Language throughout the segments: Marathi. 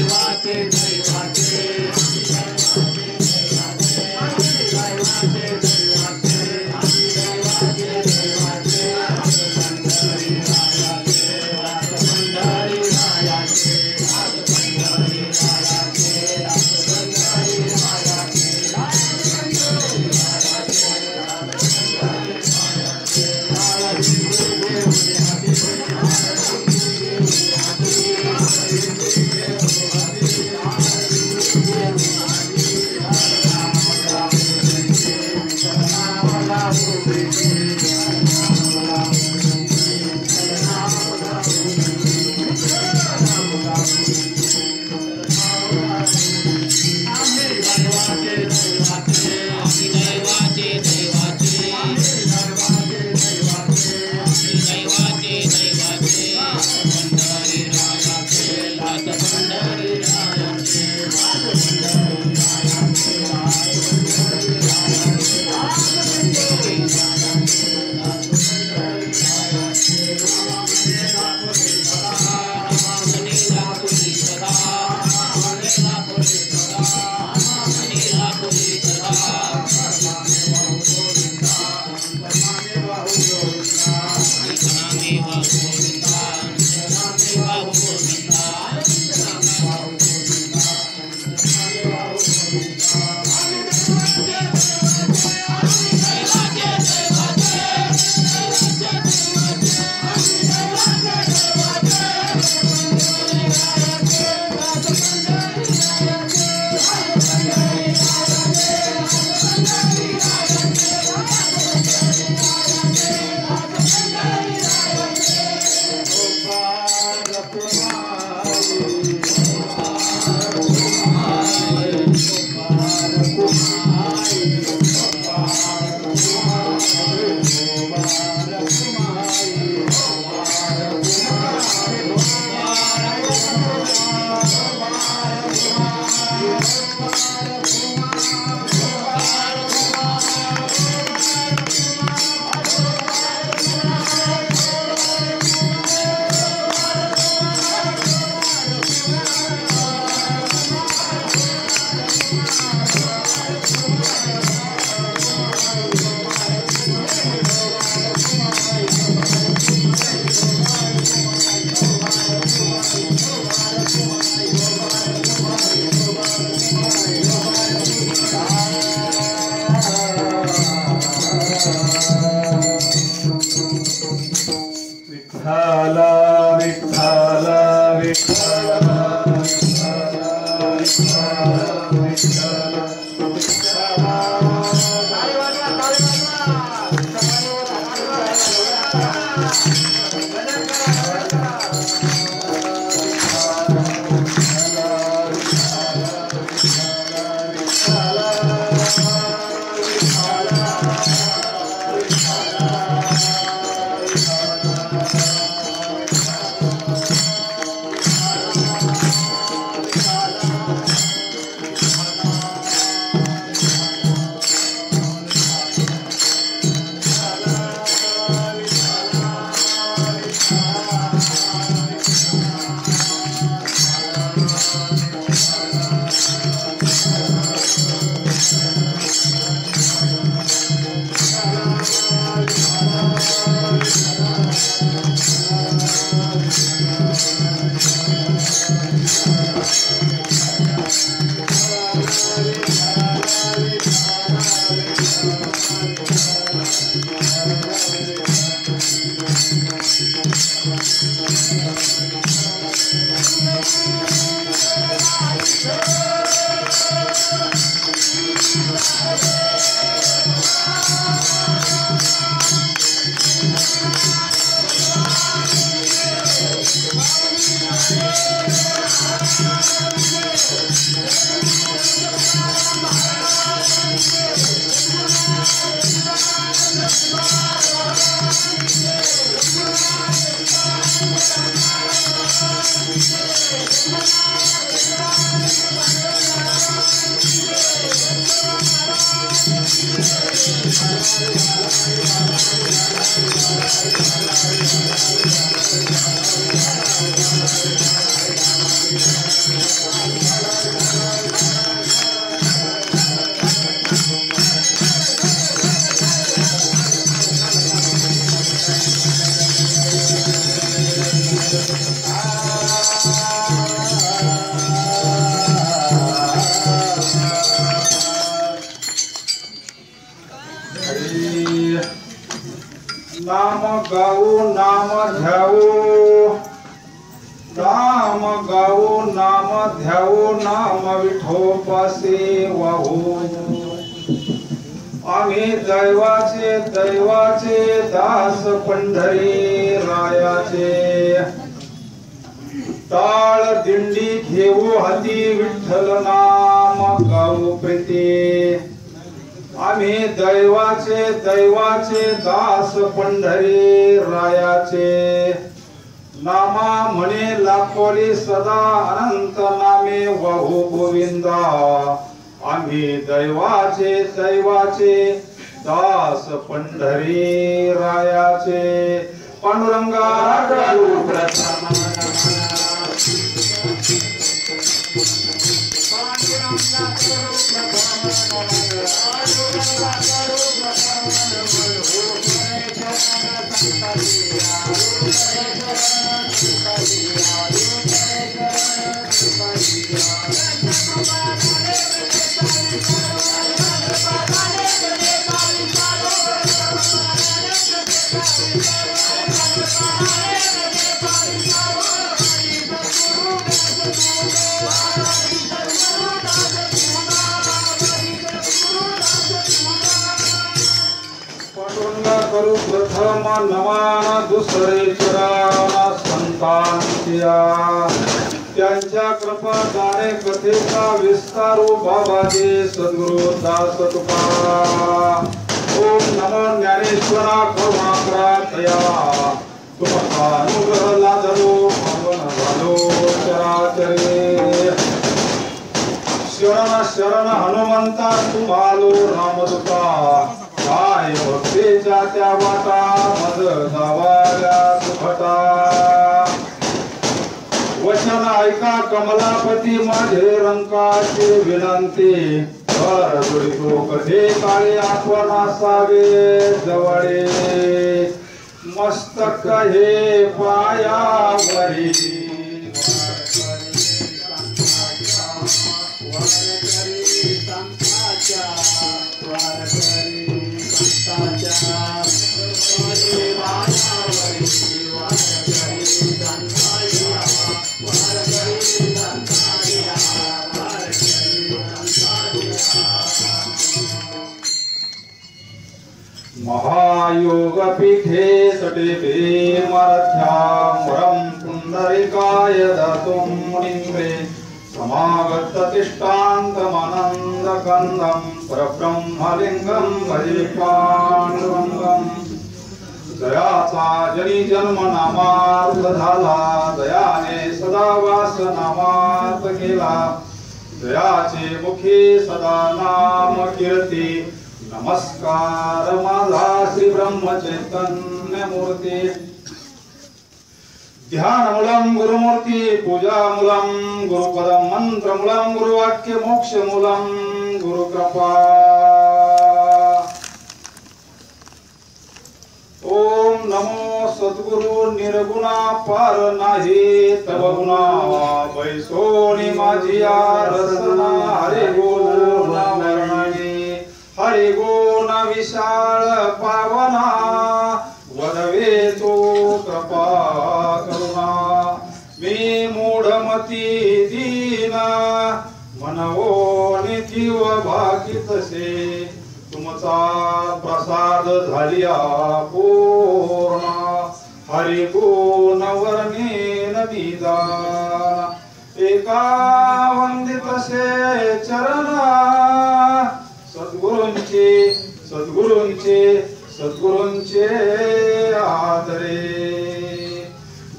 दैवाते नाम गाऊ नाम ध्याऊ, नाम गाऊ नाम ध्याऊ, नाम विठोपासे वाहू। आम्ही दैवाचे दैवाचे दास पंढरी रायाचे, टाळ दिंडी घेऊ हाती विठ्ठल नाम गाऊ प्रीती। आम्ही दैवाचे दैवाचे दास पंढरी रायाचे, नामा म्हणे लाखोली सदा अनंत नामे वाहू गोविंदा। आम्ही दैवाचे दैवाचे दास पंढरी रायाचे। पांडुरंगा करू प्रथम करू प्रथम नमान दुसरे चरण संतांच्या, त्यांच्या कृपादाने कथेचा विस्तारू बाबाजी सद्गुरु दास तुकारा। ओम नमो ज्ञानेश्वरा करुणा दया, तुमचा अनुग्रह लादलो पावन झालो चराचरे। शरण शरण हनुमंता तुम्हालो रामदूता, काय भक्तीच्या त्या वाटा मज जावाल्या सुखता। वचन ऐका कमलापती माझे रंकाची विनंती, कर जोडितो कधी काळी आपण असावे जवळे। मस्तक हे पायावरी, महायोग पीठे तटे मरथ्यामरं पुंडरीकाय दातुं मुनिम्रे, समागत तिष्ठान्तमानन्दकन्दं परब्रह्मलिङ्गं भजे पांडुरंगं। दयाचा जनी जन्म नामार्थ झाला, दयाने सदा वास नामार्थ केला। दयाचे मुखी सदा नाम कीर्ती, नमस्कार माझा श्री ब्रह्म चैतन्य मूर्ती। ध्यानमूलं गुरुमूर्ती, पूजामूलं गुरुपदं, मंत्रमूलं गुरुवाक्य, मोक्षमूलं गुरुकृपा। ओम नमो सद्गुरु निर्गुणा पार नाही तव गुणा, बैसोनी माझिया रसना हरे गुण वर्णानी। हरि गुण विशाल पावना, वदवे तो कृपा करुणा। मी मूढमती दीना, मनवो नितीव भाकितसे। तुमचा प्रसाद झालिया पूर्ण, हरि गुण वर्णेन विदान। एका वंदितसे चरणा, सद्गुरूंचे सद्गुरूंचे सद्गुरूंचे आदरे।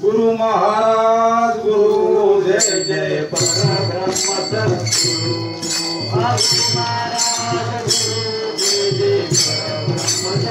गुरु महाराज गुरु जय जय परब्रह्म सद्गुरु। महाराज गुरु जय जय परब्रह्म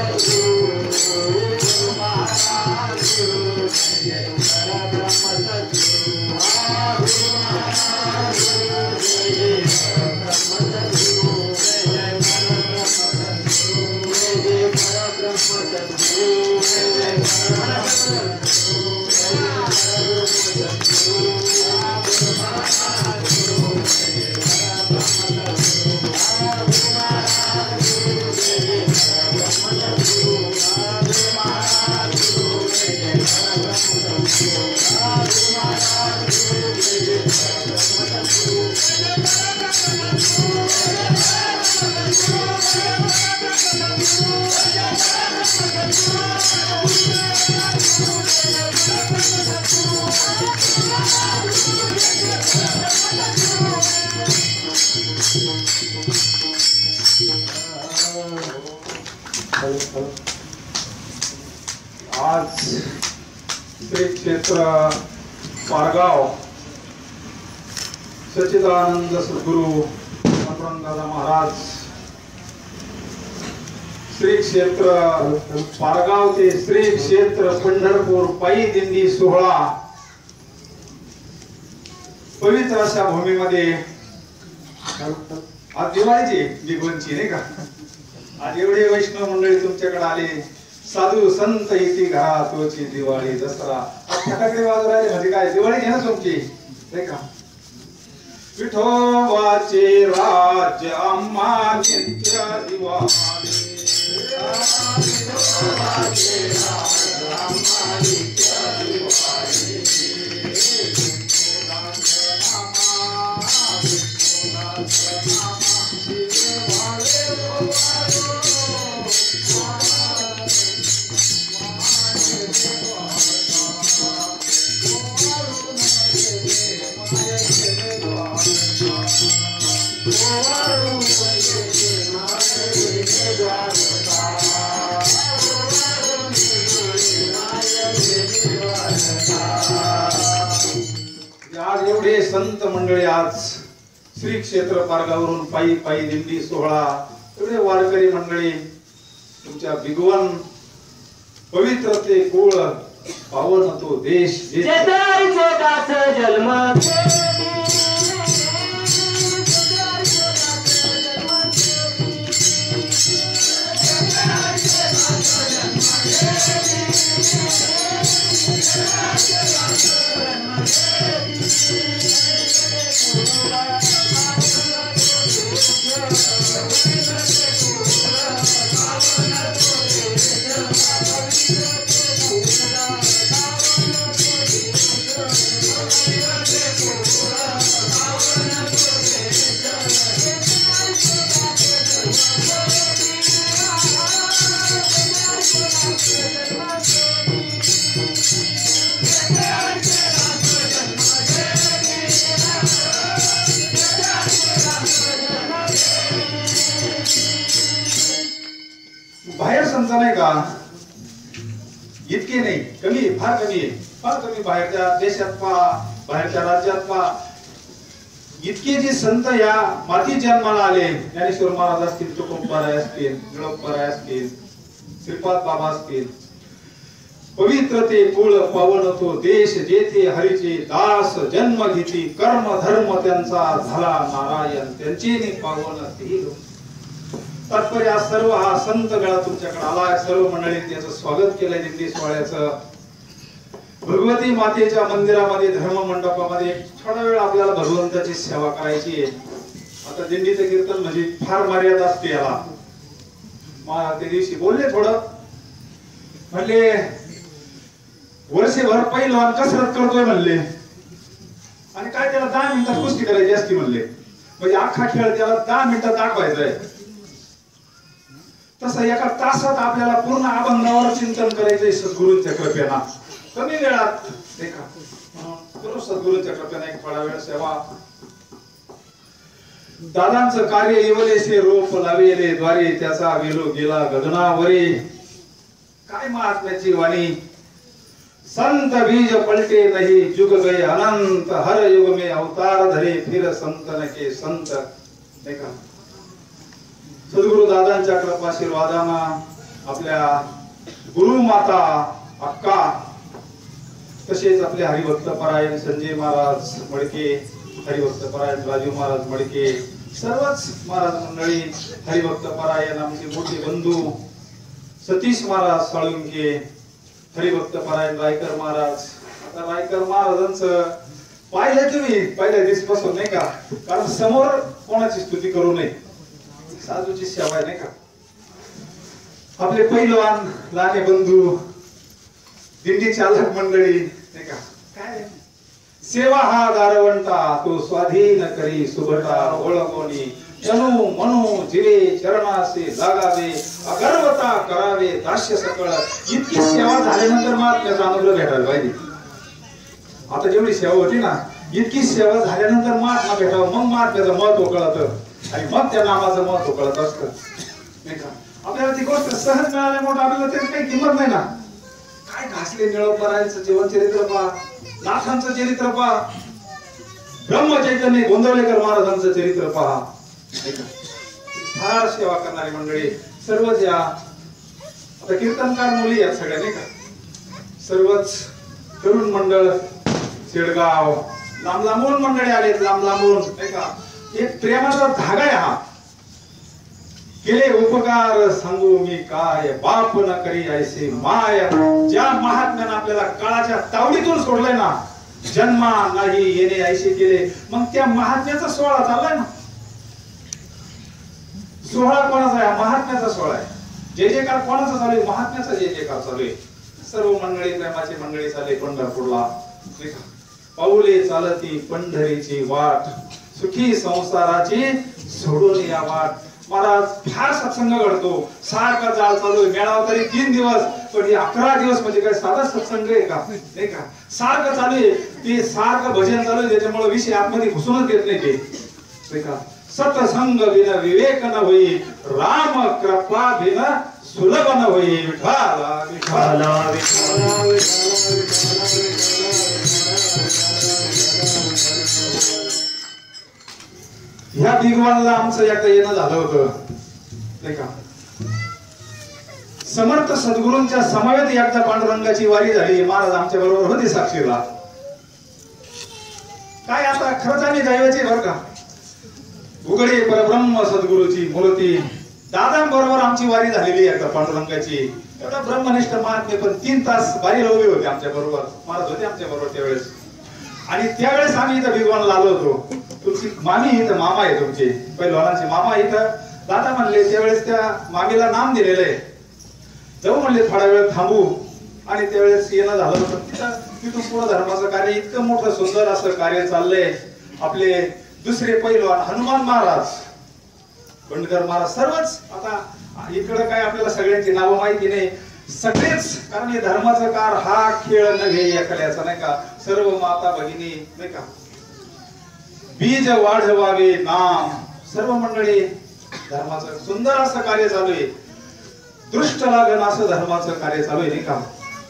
आज श्री क्षेत्र पारगाव सच्चिदानंद सद्गुरु पांडुरंगदादा महाराज श्री क्षेत्र पारगाव ते श्री क्षेत्र पंढरपूर पायी दिंडी सोहळा पवित्र अशा भूमीमध्ये आज दिवाळीची बिगवंची नाही का? आज एवढे वैष्णव मंडळी तुमच्याकडे आले, साधू संत इथे घरातोची दिवाळी दसरा फटाकडे वाजू राहिले म्हणजे काय दिवाळी घ्या ना तुमची नाही का? विठोबाचे राज्य आम्हा नित्य दिवाळी विठोबाचे राज्य आम्हा नित्य दिवाळी आज एवढे संत मंडळी आज श्री क्षेत्र पारगावरून पायी पायी दिंडी सोहळा एवढे वारकरी मंडळी तुमच्या बिगवन पवित्र ते कुळ पावन तो देश जन्म बाहेर संत नाही का? इतके नाही, कमी फार कमी आहे, फार कमी. बाहेरच्या देशात पहा, बाहेरच्या राज्यात पहा, इतके जे संत या माती जन्माला आले, ज्ञानेश्वर महाराज असतील, तुकोबाराय असतील, निळोबाराय असतील, श्रीपाद बाबा असतील, पवित्र ते कुळ पावन तो देश जेथे हरीचे दास जन्म घेती कर्म धर्म त्यांचा झाला नारायण त्यांचे पावन ते. तात्पर्य सर्व हा संत गळा तुमच्याकडे आला, सर्व मंडळींनी याचं स्वागत केलंय दिंडी सोहळ्याचं. भगवती मातेच्या मंदिरामध्ये धर्म मंडपामध्ये थोडा वेळ आपल्याला भगवंताची सेवा करायची आहे. आता दिंडीचं कीर्तन म्हणजे फार मर्यादा असते याला. मला त्या दिवशी बोलले थोडं, म्हणले वर्षभर पहिलवान कसरत करतोय म्हणले, आणि काय त्याला 10 मिनिटात कुस्ती करायची असती म्हणले, म्हणजे अख्खा खेळ त्याला 10 मिनिटात दाखवायचा आहे. तसं एका तासात आपल्याला पूर्ण अभंगावर चिंतन करायचंय सद्गुरूंच्या कृपेना, कमी वेळात देखा करू सद्गुरूंच्या कृपेना एक थोडा वेळ सेवा. दादांचं कार्य इवलेसे रोप लावेले द्वारे त्याचा वेलो गेला गगनावरे. काय महात्म्याची वाणी. संत बीज पलटे नहीं जुग गए अनंत हर युग में अवतार धरे फिर संतन के संत. देखा सद्गुरु दादांच्या कृपाशीर्वादाने आपल्या गुरु माता अक्का, तसेच आपले हरिभक्त परायण संजय महाराज मडके, हरिभक्त परायण राजू महाराज मडके, सर्वच महाराज मंडळी हरिभक्त परायण, आमचे मोठे बंधू सतीश महाराज साळुंके, हरिभक्त परायण रायकर महाराज. आता रायकर महाराजांचं पाहिलं तुम्ही पहिल्या दिवसापासून नाही का, कारण समोर कोणाची स्तुती करू नये, साधूची सेवा आहे नाही का. आपले पैलवान लहाने बंधू दिंडी चालक मंडळी नाही का, काय सेवा हा दारवंता तो स्वाधीन करी सुभटा ओळखोनी जनु मनु जिवे चरणासे लागावे अगर्वता करावे दास्य सकळ. इतकी सेवा झाल्यानंतर मग त्याचा अनुग्रह भेटायला पाहिजे. आता जेवढी सेवा होती ना, इतकी सेवा झाल्यानंतर महात्मा भेटावं, मग महात्म्याचं महत्व कळतं आणि मग त्या नामाचं महत्व कळत असतं. नाही का? आपल्याला ती गोष्ट सहज मिळाल्यामुळे आपल्याला त्याची काही किंमत नाही ना. काय घासले निळोपरायांचं जीवन चरित्र पहा, नाथांचं चरित्र पहा, ब्रह्मचैतन्य गोंदवलेकर महाराजांचं चरित्र पहा. नाही का? फार सेवा करणारी मंडळी सर्वच या. आता कीर्तनकार मुली आहेत सगळ्या नाही का, सर्वच तरुण मंडळ, शेडगाव, लांब लांबून मंडळी आलेत, लांब लांबून नाही का. एक प्रेमाचा धागा आहे हा. केले उपकार सांगू मी काय, बाप न करी ऐसे माय. ज्या महात्म्यानं आपल्याला काळाच्या तावडीतून सोडलंय ना, जन्मा नाही येणे ऐसे केले, मग त्या महात्म्याचा सोहळा चाललाय ना. सोहळा कोणाचा आहे? महात्म्याचा सोहळा आहे. जय जयकार कोणाचा चालू आहे? महात्म्याचा जय जयकार चालू आहे. सर्व मंडळी, प्रेमाची मंडळी चालले पंढरपूरला. पाऊले चालती पंढरीची वाट, सुखी संसाराची सोडून या वाट. महाराज फार सत्संग घडतो, सारखा जाळ चालू आहे. मेळावा तरी 3 दिवस, पण 11 दिवस म्हणजे काय साधा सत्संग आहे का? नाही का? सारखं चालू आहे, ते सारखं भजन चालू आहे, त्याच्यामुळे विषय आतमध्ये घुसूनच देत नाही ते. नाही का? सत्संग बिन विवेक न होई, राम कृपा बिन सुलभ न होई. विठ्ठला विठ्ठला विठ्ठला ह्या बिगवानला आमचं एकदा येणं झालं होतं नाही का. समर्थ सद्गुरूंच्या समवेत एकदा पांडुरंगाची वारी झाली. महाराज आमच्या बरोबर होते साक्षीला. काय आता खरंच आम्ही दैवाचे बरं का. उघडे परब्रह्म सद्गुरूची मूर्ती. दादांबरोबर आमची वारी झालेली आहे पांडुरंगाची. एवढा ब्रह्मनिष्ठ महात्मे, पण 3 तास वारीला उभे होते आमच्या बरोबर. महाराज होते आमच्या बरोबर त्यावेळेस. आणि त्यावेळेस आम्ही इथं भिगवणला आलो होतो. तुमची मामी इथं, मामा आहे तुमचे पहिलवानांचे मामा इथं. दादा म्हणले त्यावेळेस त्या मामीला नाम दिलेलं आहे, जाऊ म्हणले थोडा वेळ थांबू. आणि त्यावेळेस येणं झालं होतं. तिथून पुढं धर्माचं कार्य इतकं मोठं सुंदर असं कार्य चाललंय. आपले दुसरे पैलवान हनुमान महाराज, बंडकर महाराज, सर्वच. आता इकडं काय आपल्याला सगळ्यांची नावं माहिती नाही, सगळेच. कारण हे धर्माचा कार हा खेळ नव्हे एखाद्याचा नाही का. सर्व माता भगिनी नाही का. बीज वाढवावे नाम. सर्व मंडळी धर्माचं सुंदर असं कार्य चालू आहे. दृष्ट लागण असं धर्माचं कार्य चालू आहे नाही का.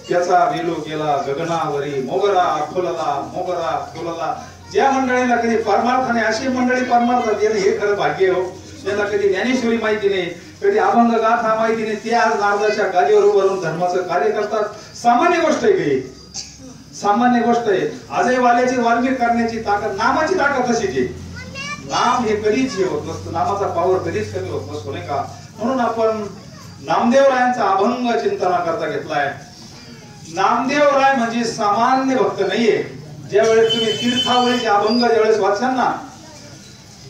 त्याचा वेलो गेला गगनावरी, मोगरा फुलला, मोगरा फुलला. ज्या मंडळीला कधी परमार्थाने, अशी मंडळी परमार्थात येणं हे खरं भाग्य हो. ज्यांना कधी ज्ञानेश्वरी माहिती नाही, कधी अभंग गाथा माहिती नाही, ते आज नारदाच्या गादीवर उभारून धर्माचं कार्य करतात. सामान्य गोष्ट आहे काही, सामान्य गोष्ट आहे. आजही वाल्याची वाल्मिक करण्याची ताकद, नामाची ताकद तशीच आहे. नाम हे कधीच हे होत नसतं, नामाचा पावर कधीच कमी होत नसतो नाही का. म्हणून आपण नामदेवरायांचा अभंग चिंतना करता घेतलाय. नामदेवराय म्हणजे सामान्य भक्त नाहीये. ज्यावेळेस तुम्ही तीर्थावळीचे अभंग ज्यावेळेस वाचाल ना,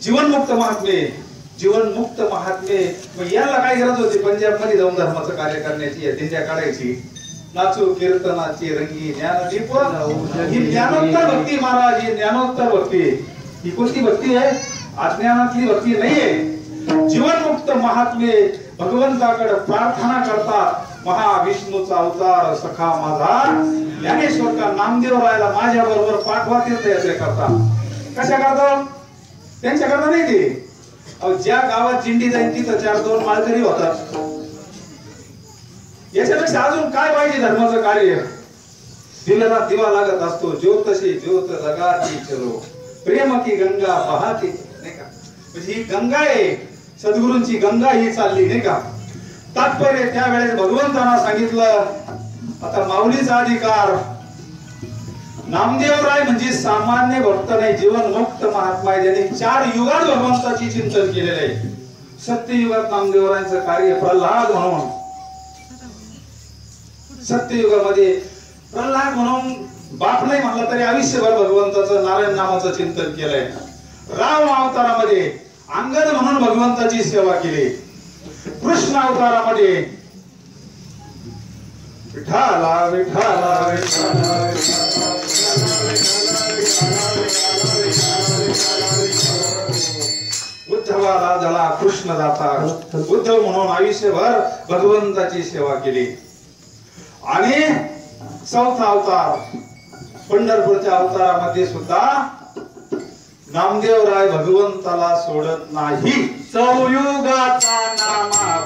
जीवनमुक्त महात्मे, जीवनमुक्त महात्मे, मग याला काय गरज होती पंजाब मध्ये जाऊन धर्माचं कार्य करण्याची, दिंड्या काढायची. नाचू कीर्तनाची रंगी ज्ञानदीप. ही ज्ञानोत्तर भक्ती महाराज, ही ज्ञानोत्तर भक्ती. ही कोणती भक्ती आहे? अज्ञानातली भक्ती नाहीये. जीवनमुक्त महात्मे भगवंताकडे प्रार्थना करतात. महाविष्णूचा अवतार सखा माझा ज्ञानेश्वर का नामदेवरायला माझ्या बरोबर पाठवा तीर्थयात्रे करता. कशा करता? त्यांच्या करता नाही ते. ज्या गावात दिंडी जाईल तिथं 4-2 माळकरी होतात. याच्यापेक्षा अजून काय पाहिजे धर्माचं कार्य. दिलेला दिवा लागत असतो, ज्योतशी ज्योत जगाती चलो, प्रेम की गंगा पाहते नाही का. म्हणजे ही गंगा आहे, सद्गुरूंची गंगा ही चालली नाही का. तात्पर्य त्यावेळेस भगवंतांना सांगितलं, आता माऊलीचा अधिकार. नामदेवराय म्हणजे सामान्य भक्त नाही, जीवनमुक्त महात्मा आहे. ज्यांनी 4 युगात भगवंताची चिंतन केलेलं आहे. सत्ययुगात नामदेवरायांचं कार्य प्रल्हाद म्हणून, सत्ययुगामध्ये प्रल्हाद म्हणून बाप नाही म्हणला तरी आयुष्यभर भगवंताचं नारायण नामाचं चिंतन केलंय. राम अवतारामध्ये अंगद म्हणून भगवंताची सेवा केली. कृष्ण अवतारामध्ये विठ्ठला विठ्ठला उद्धवाला झाला कृष्ण दाता. उद्धव म्हणून आयुष्यभर भगवंताची सेवा केली. आणि 4था अवतार पंढरपूरच्या अवतारामध्ये सुद्धा नामदेवराय भगवंताला सोडत नाही. चौयुगाचा नामा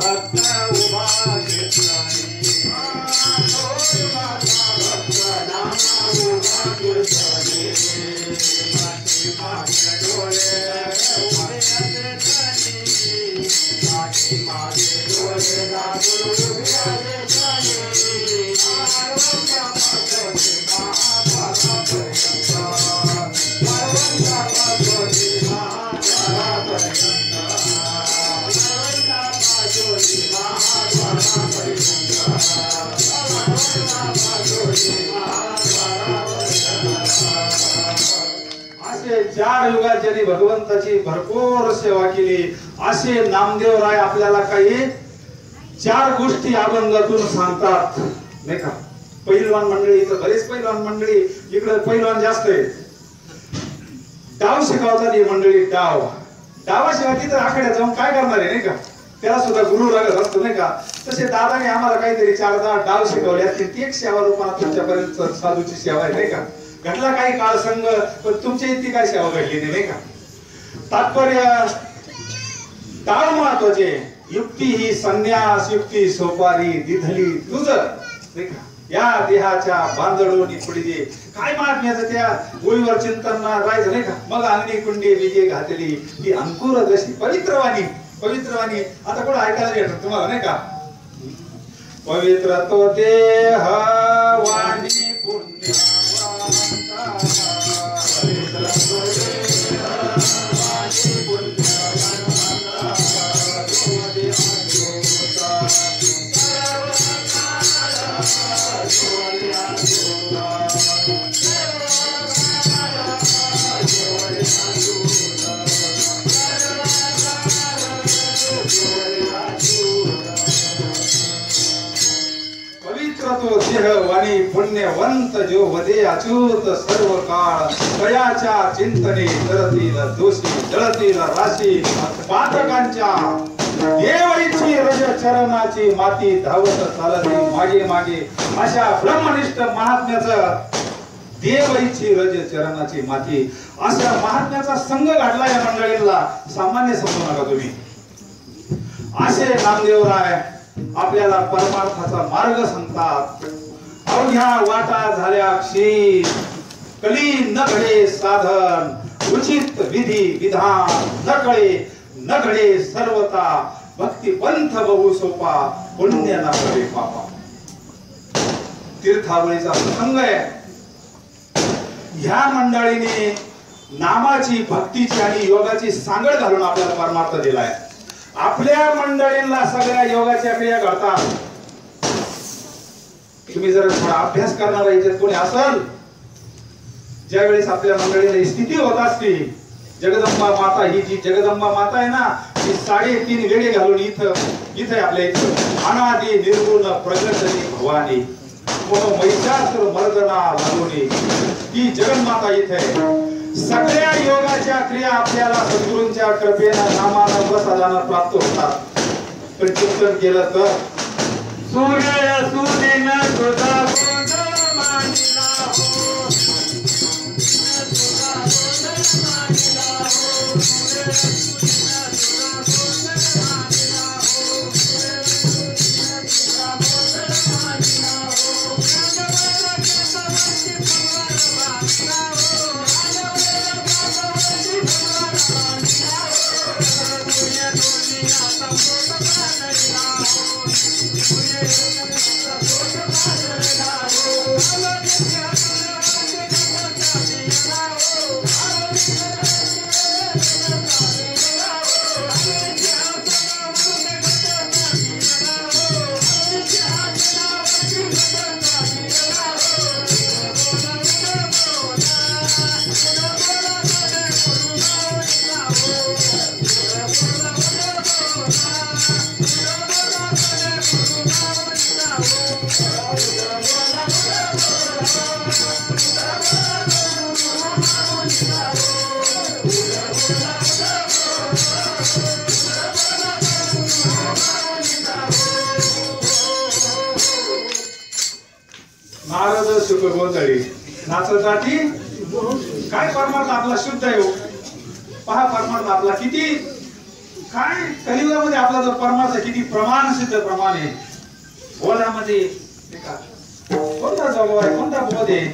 4 युगात ज्यांनी भगवंताची भरपूर सेवा केली असे नामदेव राय आपल्याला काही 4 गोष्टी अभंगातून सांगतात नाही का. पहिलवान मंडळी, इथं बरेच पहिलवान मंडळी, इकडे पहिलवान जास्त आहे. डाव शिकवतात ही मंडळी. डावाशिवाय तिथं आखाड्यात जाऊन काय करणार आहे नाही का, त्याला सुद्धा गुरु लागत असतो नाही का. तसे दादाने आम्हाला काहीतरी 4-10 डाव शिकवले असतील. ती एक सेवा रूपात तुमच्यापर्यंत साधूची सेवा आहे नाही का. घडला काही काळ संघ, पण तुमच्या इतकी काय सेवा घडली नाही का. तात्पर्य डाव महत्वाचे. युक्ती ही संन्यास, युक्ती सोपारी दिधली तुझ नाही का. या देहाच्या बांधडोनी पडली. काय महात्म्याचं त्या गोळीवर चिंतन राहायचं नाही का. मग अंगणी कुंडी विजय घातली ती अंकुर जशी पवित्रवाणी. आता कोण ऐकायला भेटत तुम्हाला नाही का. पवित्र तो देह वाणी पुण्यवंता, पवित्र तो देह वाणी पुण्यवंता, पवित्र तो देह वाणी पुण्यवंत जो वदे अच्युत सर्व काळ. कयाच्या चिंतने जळतील दोषी, जळतील राशी पातकांच्या. देवाची रज चरणाची माती धावत चालते मागे मागे. अशा ब्रह्मनिष्ठ महात्म्याचं देवाची रज चरणाची माती अशा महात्म्याचा संघ घडला या मंडळीला. सामान्य समजू नका तुम्ही. असे नामदेवराय आपल्याला परमार्थाचा मार्ग सांगतात. अवघ्या वाटा झाल्या क्षीण, कली न घडे साधन, उचित विधी विधान न कळे, न घडे सर्वता, भक्ती पंथ बहु सोपा, पुण्य न करे पापा. तीर्थावळीचा प्रसंग आहे. ह्या मंडळीने नामाची, भक्तीची आणि योगाची सांगड घालून आपल्याला परमार्थ दिलाय. आपल्या मंडळींना सगळ्या योगाच्या क्रिया घडतात. तुम्ही जर थोडा अभ्यास करणारा याच्यात कोणी असेल, ज्यावेळेस आपल्या मंडळीला स्थिती होत असते, जगदंबा माता, ही जी जगदंबा माता आहे ना, ती 3.5 वेळे घालून इथे आपल्या इथं अनादि निर्गुण प्रगटनी भवानी महिषासुर मर्दना लागोनी ती जगन्माता इथे. सगळ्या योगाच्या क्रिया आपल्याला सद्गुरूंच्या कृपेनं नामानं प्रसादानं प्राप्त होतात. पण चिंतन केलं तर सूर्य सुदिन सुधा गोंद मानिला हो, सुधा गोंद मानिला हो, सूर्य सुदिन सुधा गोंद मानिला हो, सूर्य सुदिन सुधा गोंद मानिला हो, गंधर्व केसवंती भगवान मानिला हो, गंधर्व केसवंती भगवान मानिला हो, सूर्य सुदिन सुधा गोंद मानिला हो, सूर्य सुदिन सुधा गोंद मानिला हो, नारद शुक गोंधळी नाचताती. काय परमार्थ आपला शुद्ध आहे. पहा परमार्थ आपला किती काय कलियुगामध्ये आपला जो परमार्थ किती प्रमाण सिद्ध प्रमाण आहे. बोधामध्ये कोणता जगव आहे, कोणता बोध आहे.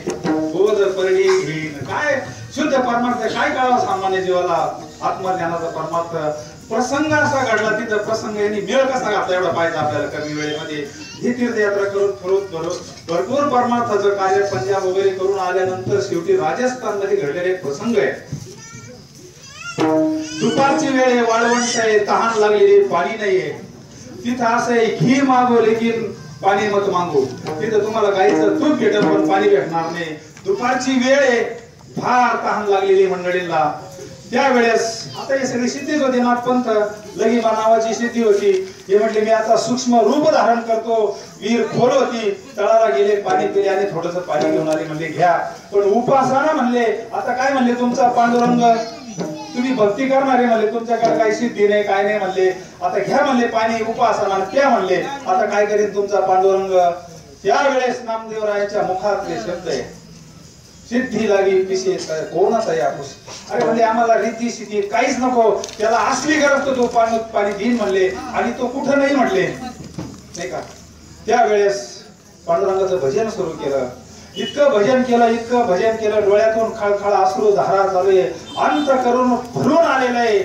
बोध परडी घेईन काय शुद्ध परमार्थ काय कळावा सामान्य जीवाला. आत्मज्ञानाचा परमार्थ प्रसंग असा घडला. तिथं प्रसंग यांनी मेळ कसा घातला एवढा पाहिजे आपल्याला कमी वेळेमध्ये. ही तीर्थयात्रा करून भरपूर परमार्थाचं कार्य पंजाब वगैरे करून आल्यानंतर शेवटी राजस्थान मध्ये घडलेले एक प्रसंग आहे. दुपारची वेळ आहे, वाळवंट आहे, तहान लागलेली, पाणी नाहीये. तिथं असं आहे, घी मागो लेकिन पाणी मत मागो. तिथं तुम्हाला गाईचं दूध भेटेल पण पाणी भेटणार नाही. दुपारची वेळ आहे, फार तहान लागलेली मंडळींना. त्यावेळेस आता हे सगळी सिद्धीच होती. नाथपंथ लगिमा नावाची सिद्धी होती. हे म्हटले मी आता सूक्ष्म रूप धारण करतो. वीर खोल होती, तळाला गेले, पाणी पिले आणि थोडस पाणी घेऊन आले. म्हणले घ्या. पण उपासना म्हणले आता काय म्हणले तुमचा पांडुरंग तुम्ही भक्ती करणारे म्हणले तुमच्याकडे काही सिद्धी नाही काय नाही म्हणले. आता घ्या म्हणले पाणी उपासना त्या म्हणले आता काय करीन तुमचा पांडुरंग. त्यावेळेस नामदेवरायांच्या मुखातले शब्द आहे सिद्धी लागी पिसे कोणाचा यापूस. अरे म्हणले आम्हाला रीती सिद्धी काहीच नको, त्याला असली गरज तो पाणी देईन म्हणले. आणि तो कुठं नाही म्हणले नाही का. त्यावेळेस पांडुरंगाचं भजन सुरू केलं. इतकं भजन केलं डोळ्यातून खळखळ अश्रू धारा चालू आहे. अंत करून भरून आलेलं आहे.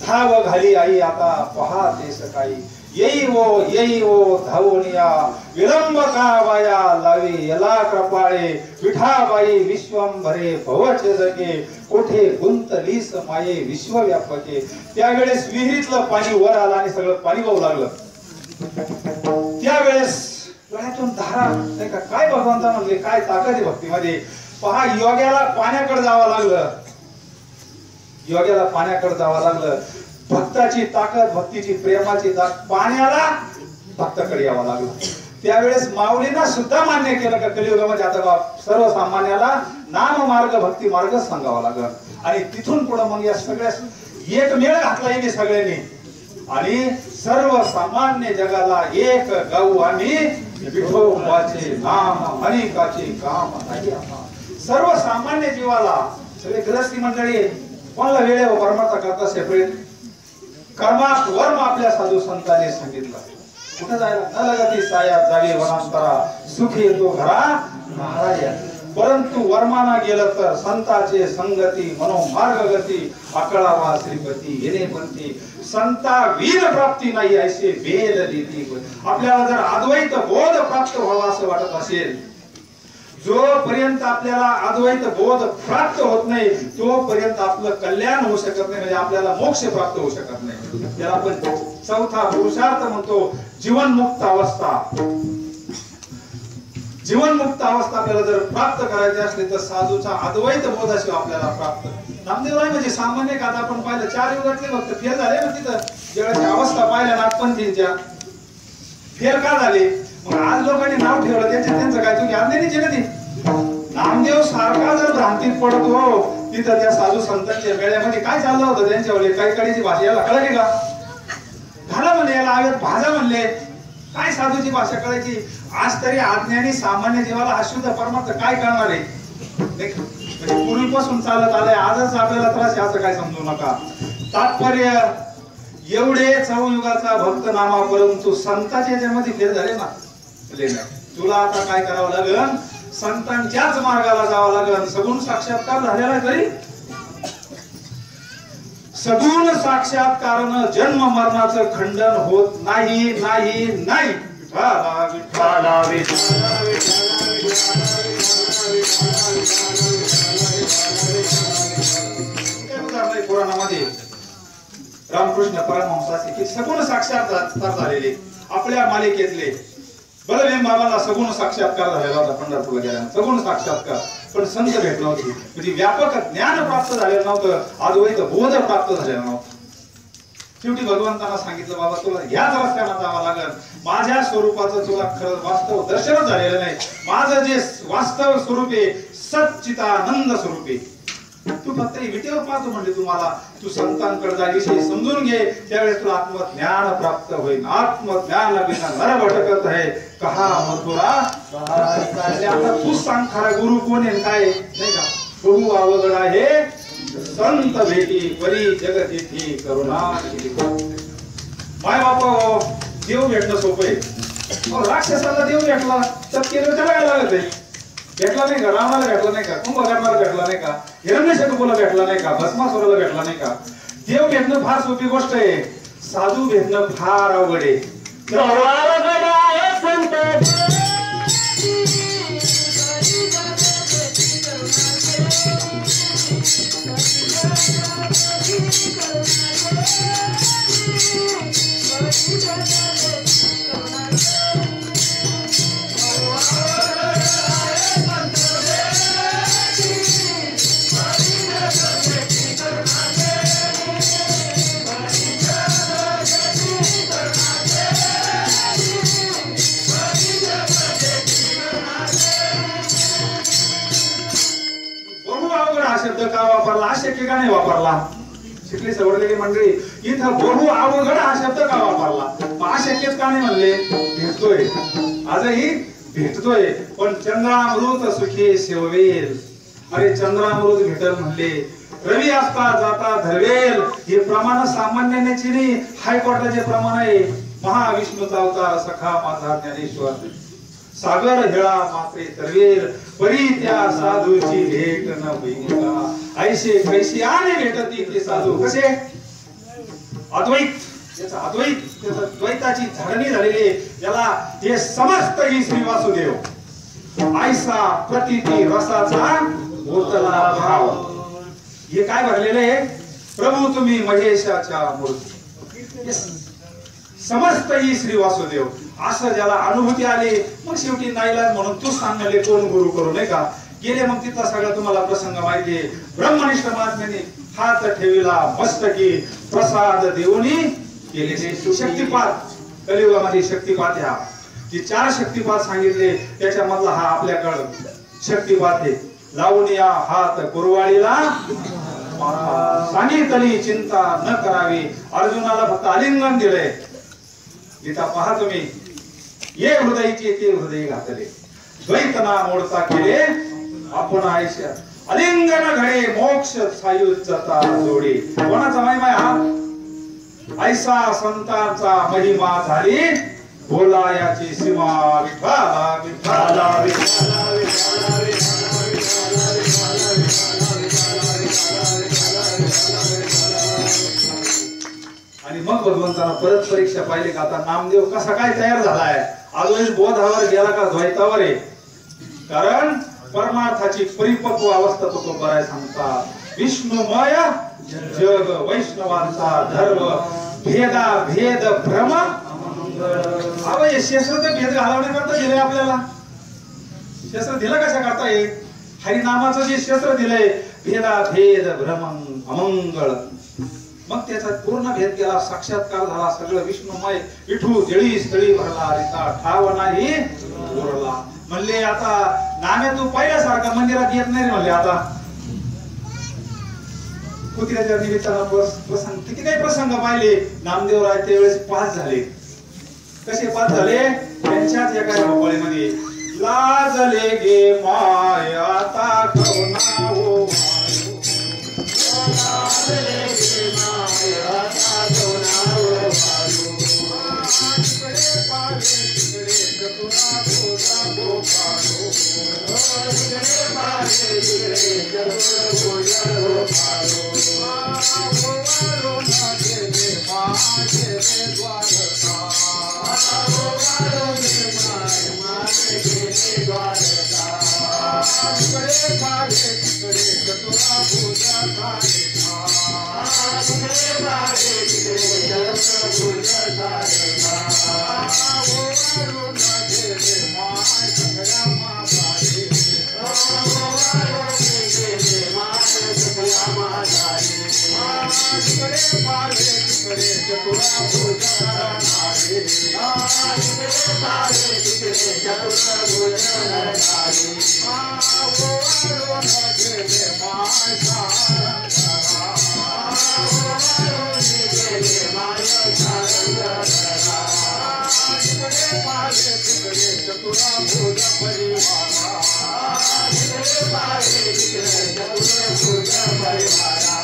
धाव घाली आई आता पहाते सकाळी येई वो धावून या विलंब का वाया लावी यला कृपाळे विठाबाई विश्वंभरे भवच जगे कोठे गुंतलीस माये विश्वव्यापके. त्यावेळेस विहिरीतलं पाणी वर आलं आणि सगळं पाणी वाहू लागलं. त्यावेळेस डोळ्यातून धारा नाही का. काय भगवंता म्हणले काय ताकद आहे भक्तीमध्ये. पहा योग्याला पाण्याकडे जावं लागलं. भक्ताची ताकद भक्तीची प्रेमाची ताकद पाण्याला भक्ताकडे यावं लागलं. त्यावेळेस माऊलींना सुद्धा मान्य केलं का कलियुगामध्ये आता सर्वसामान्याला नाम मार्ग भक्ती मार्ग सांगावा लागला. आणि तिथून पुढे मग या सगळ्या एक मेळ घातला येणे सगळ्यांनी. आणि सर्वसामान्य जगाला एक गाऊ आणि विठोबाचे नाम अनेकाचे काम नाही. सर्वसामान्य जीवाला सगळे गृहस्थी मंडळी कोणाला वेळेवर परमार्थ करता सेपरेट कर्मात वर्म आपल्या साधू संतांनी सांगितलं. कुठे जायला न लगती सायात जावी वनांतरा सुखी येतो घरा महाराज. परंतु वर्माना गेलं तर संताचे संगती मनोमार्ग गती अकळावा श्रीपती येणे पंथी संता वीर प्राप्ती नाही असे वेद देती. आपल्याला जर अद्वैत बोध प्राप्त व्हावा असं वाटत असेल जोपर्यंत आपल्याला अद्वैत बोध प्राप्त होत नाही तोपर्यंत आपलं कल्याण होऊ शकत नाही. म्हणजे आपल्याला मोक्ष प्राप्त होऊ शकत नाही. त्याला आपण चौथा पुरुषार्थ म्हणतो जीवनमुक्त अवस्था. जीवनमुक्त अवस्था आपल्याला जर प्राप्त करायची असली तर साधूचा अद्वैत बोधाशिवाय आपल्याला प्राप्त. नामदेवराय म्हणजे सामान्य का आपण पाहिलं 4 युगातले भक्त फेल झाले ना तिथं जेव्हा अवस्था पाहिल्या नाथपंथींच्या फेल का झाले. मग आज लोकांनी नाव ठेवलं त्यांचं काय चुकी आणलेलीच आहे ना ती. नामदेव सारखा जर भ्रांतीत पडतो तिथं त्या साधू संतांच्या मेळ्यामध्ये काय चाललं होतं त्यांच्यावर काही कडीची भाषा याला कळली का. घाला म्हणले याला आवेत भाजा म्हणले काय साधूची भाषा कळायची. आज तरी अज्ञानी सामान्य जीवाला हा शुद्ध परमार्थ काय करणार आहे. म्हणजे पूर्वीपासून चालत आलंय आजच आपल्याला त्रास आहे असं काय समजू नका. तात्पर्य एवढे चौयुगाचा भक्त नामा परंतु संतांच्या याच्यामध्ये फेल झाले ना. तुला आता काय करावं लागेल संतांच्याच मार्गाला जावं लागेल. सगुण साक्षात्कार झालेला तरी सगुण साक्षात्कारानं जन्म मरणाचं खंडन होत नाही नाही नाही. पुराणामध्ये रामकृष्ण परमहंसाचे की सगुण साक्षात्कार झालेले आपल्या मालिकेतले बलभीम बाबांना सगुण साक्षात्कार झालेला होता पंढरपूरला गेल्यानं. सगुण साक्षात्कार पण संत भेट नव्हती. म्हणजे व्यापक ज्ञान प्राप्त झालेलं नव्हतं. अद्वैत बोध प्राप्त झालेला नव्हता. शेवटी भगवंतांना सांगितलं बाबा तुला ह्याच रस्त्याने जावं लागेल. माझ्या स्वरूपाचं तुला खरं वास्तव दर्शनच झालेलं नाही. माझं जे वास्तव स्वरूप आहे सच्चिदानंद स्वरूप आहे. तू फक्त विटेवर पाहतो म्हणजे तुम्हाला तू संतांकडे जा विषय समजून घे त्यावेळेस तुला आत्मज्ञान प्राप्त होईल. आत्मज्ञान बिना नर भटकत है कहा मथुरा. आता तू सांग खरा गुरु कोण आहे काय नाही का. बहु अवघड आहे संत भेटी परी जगत येथे करुणा. माय बापा देव भेटणं सोपं आहे. राक्षसाला देव भेटला तर केलं त्याला काय लागत आहे. भेटला नाही का रावणाला भेटला नाही का कुंभकर्णाला भेटला नाही का हिरण्यकशिपूला भेटला नाही का भस्मासुराला भेटला नाही का. देव भेटणं फार सोपी गोष्ट आहे. साधू भेटणं फार अवघड आहे. शब्द का वापरला, अशक्य का नाही वापरला? शिकली सवरलेली मंडळी, इथं बहु अवघड हा शब्द का वापरला? अशक्यच का नाही म्हणले? भेटतोय, आजही भेटतोय. पण चंद्रामृत सुखी सेवेल, अरे चंद्रामृत भेटल म्हणले, रवी असता जाता धरवेल. हे प्रमाण सामान्याची नाही, हायकोर्टाचे प्रमाण आहे. महाविष्णूचा अवतार सखा माझा ज्ञानेश्वर, सागर हेळा मात्रे तरवेल, परी त्या साधूची भेट न होईका. ऐसे कैसे आले भेटती ते साधू कसे? अद्वैत, त्याचा अद्वैत, त्याचा द्वैताची झाडणी झालेली, त्याला हे समस्त ही श्री वासुदेव. ऐसा प्रतीती रसाचा ओतला भाव. हे काय भरलेलं आहे? प्रभू तुम्ही महेशाच्या मूर्ती, समस्त ही श्री वासुदेव. असं ज्याला अनुभूती आली, मग शेवटी नाईलाज म्हणून तू सांगले कोण गुरु करू, नाही का? गेले मग तिथला सगळा तुम्हाला प्रसंग माहितीये. ब्रह्मनिष्ठ महात्म्याने हात ठेविला मस्तकी, प्रसाद देऊनी केले शक्तिपात. कलियुगामध्ये शक्तिपात ह्या जे 4 शक्तिपात सांगितले, त्याच्यामधला हा आपल्याकडं शक्तिपात आहे. लावून या हात कुरवाळीला, सांगितली चिंता न करावी. अर्जुनाला फक्त आलिंगन दिलंय. गीता पहा तुम्ही, ये हृदयचे ते हृदय घातले, द्वैतना मोडता केले आपण आयुष्यात. अलिंगन घडे मोक्ष सायुज्यता जोडी. कोणाचा महिमा हा? ऐसा संतांचा महिमा झाली, बोला याची सीमा. विठ्ठला विठ्ठला विठ्ठला विठ्ठला आणि मग भगवंताला परत परीक्षा पाहिली का आता नामदेव कसा काय तयार झालाय? अजून बोधावर गेला का द्वैतावर आहे? कारण परमार्थाची परिपक्व अवस्था तो बराय सांगता. विष्णुमय जग वैष्णवांचा धर्म, भेदा भेद भ्रम. अवय शस्त्र भेद घालवण्याकरता दिलंय आपल्याला. शस्त्र दिलं कशा करता येईल? हरिनामाचं जे शस्त्र दिलंय, भेदा भेद भ्रम अमंगळ. मग त्याचा पूर्ण भेद केला, साक्षात्कार झाला. सगळं विष्णुमय विठू जळी स्थळी भरला, रिता ठाव नाही उरला. म्हणले आता नामे तू पहिल्यासारखा मंदिरात येत नाही रे म्हणले. आता कुत्र्याच्या निमित्तानं प्रसंग, किती काही प्रसंग पाहिले. नामदेवराय त्यावेळेस 5 झाले. कसे 5 झाले? त्यांच्याच एका भोपाळीमध्ये लाजले गे माय आता कवना हो, लाजले गे माय आता कवना हो. तिकडे पाले तिकडे चतुरा बोला गोपालो, तिकडे पाले तिकडे चतुरा बोला गोपालो. गोवालो नागे गे मागे गे द्वारका, गोवालो गे मागे गे द्वारका. तिकडे पाले तिकडे चतुरा बोला गोपालो, तिकडे पाले तिकडे चतुरा बोला गोपालो. गोवालो नागे गे मागे सगळ्या मागाले, गोवालो नागे गे मागे सगळ्या मागाले. तिकडे पाले तिकडे चतुरा बोला नागे, तिकडे पाले तिकडे चतुरा बोला नागे. गोवालो नागे गे मागे सारंगरा, गोवालो नागे गे मागे सारंगरा. तिकडे पाले तिकडे चतुरा बोला परिवारा, तिकडे पाले तिकडे चतुरा बोला परिवारा.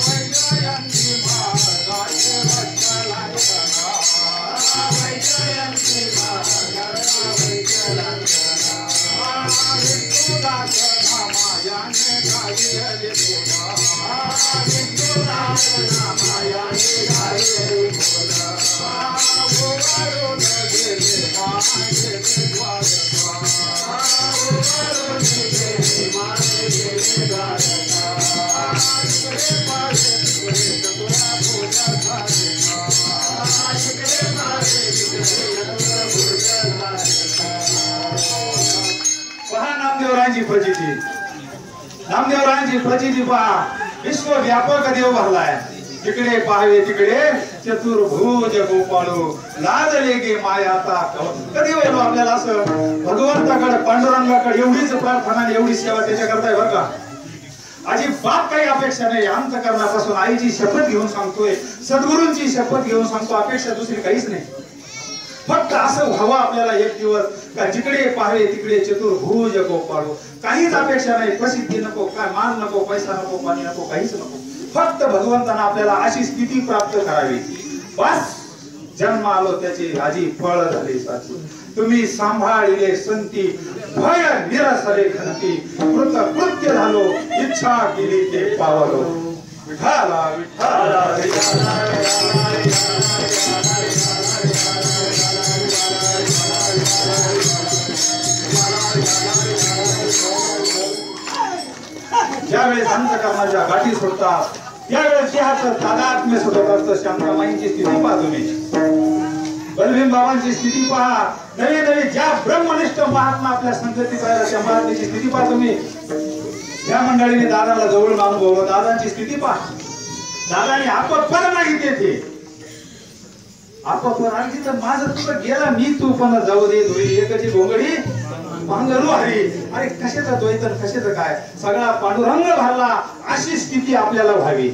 वैजयंती महाराज वत्सलांजना, वैजयंती महाराज वत्सलांजना. विठुराज नामायाने गायले बोला, विठुराज नामायाने गायले बोला. गोवालो नगे मागे गे द्वारका, गोवालो नगे मागे गे द्वारका. तिकडे पाले तिकडे चतुरा बोला द्वारका, तिकडे पाले तिकडे चतुरा बोला द्वारका. पहा नामदेवरायांची प्रचिती, नामदेवरायांची प्रचिती पहा. विश्वव्यापक देव भरलाय. तिकडे पाहावे तिकडे चतुर्भुज गोपाळू, लाजले गे मायाता. कधी वेळो आपल्याला असं भगवंताकडे पांडुरंगाकडे एवढीच प्रार्थना, एवढी सेवा त्याच्या करताय बरं का. अजिबात काही अपेक्षा नाही. अंतःकरणापासून आईची शपथ घेऊन सांगतोय, सद्गुरूंची शपथ घेऊन सांगतो, अपेक्षा दुसरी काहीच नाही. फक्त असं व्हावं आपल्याला एक दिवस का जिकडे पाहावे तिकडे चतुर्भुज गोपाळो. काहीच अपेक्षा नाही, प्रसिद्धी नको, काय मान नको, पैसा नको, पाणी नको, काहीच नको. फक्त भगवंतानं आपल्याला अशी स्थिती प्राप्त करावी. बस जन्म आलो त्याचे आजी फळ झाले साची. तुम्ही सांभाळिले संती भय निरसले घनती. कृत्य झालो इच्छा केली ते पावलो. विठाला विठाला ज्यावेळेस अंतःकरणाच्या गाठी सोडतात त्यावेळेस देहाचं तादात्म्य सुटत असतं. शांतामाईंची स्थिती पहा तुम्ही, बलभीम बाबांची स्थिती पहा, नवी नवी ज्या ब्रह्मनिष्ठ महात्मा आपल्या संगतीत राहिला त्या महात्म्याची स्थिती पहा तुम्ही. या मंडळीने दादाला जवळून अनुभवलं, दादांची स्थिती पहा. दादाने आपत्पर नाही तेथे आपत्पर आणखी तर माझं तुझं गेला मी तू पण जाऊ दे धुळी एकची भोंगडी पांघरू हरी. अरे कशाचं द्वैतन कशाचं काय, सगळा पांडुरंग भरला. अशी स्थिती आपल्याला व्हावी.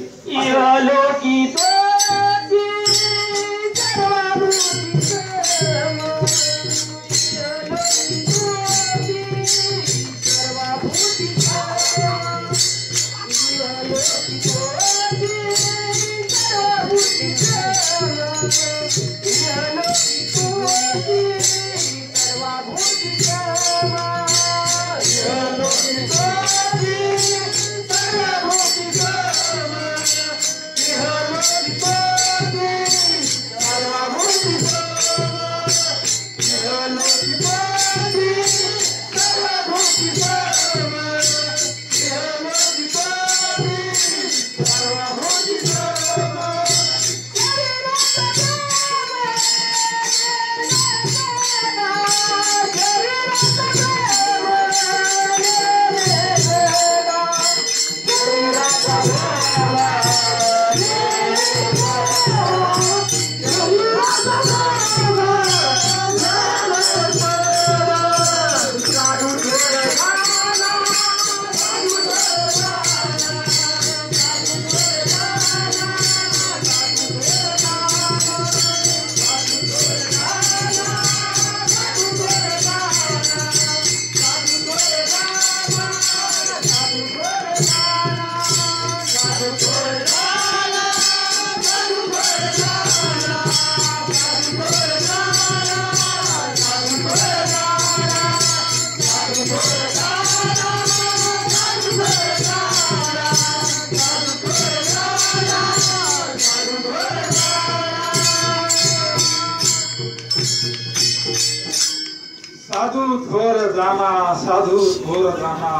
साधू थोर जाना, साधू थोर जाना,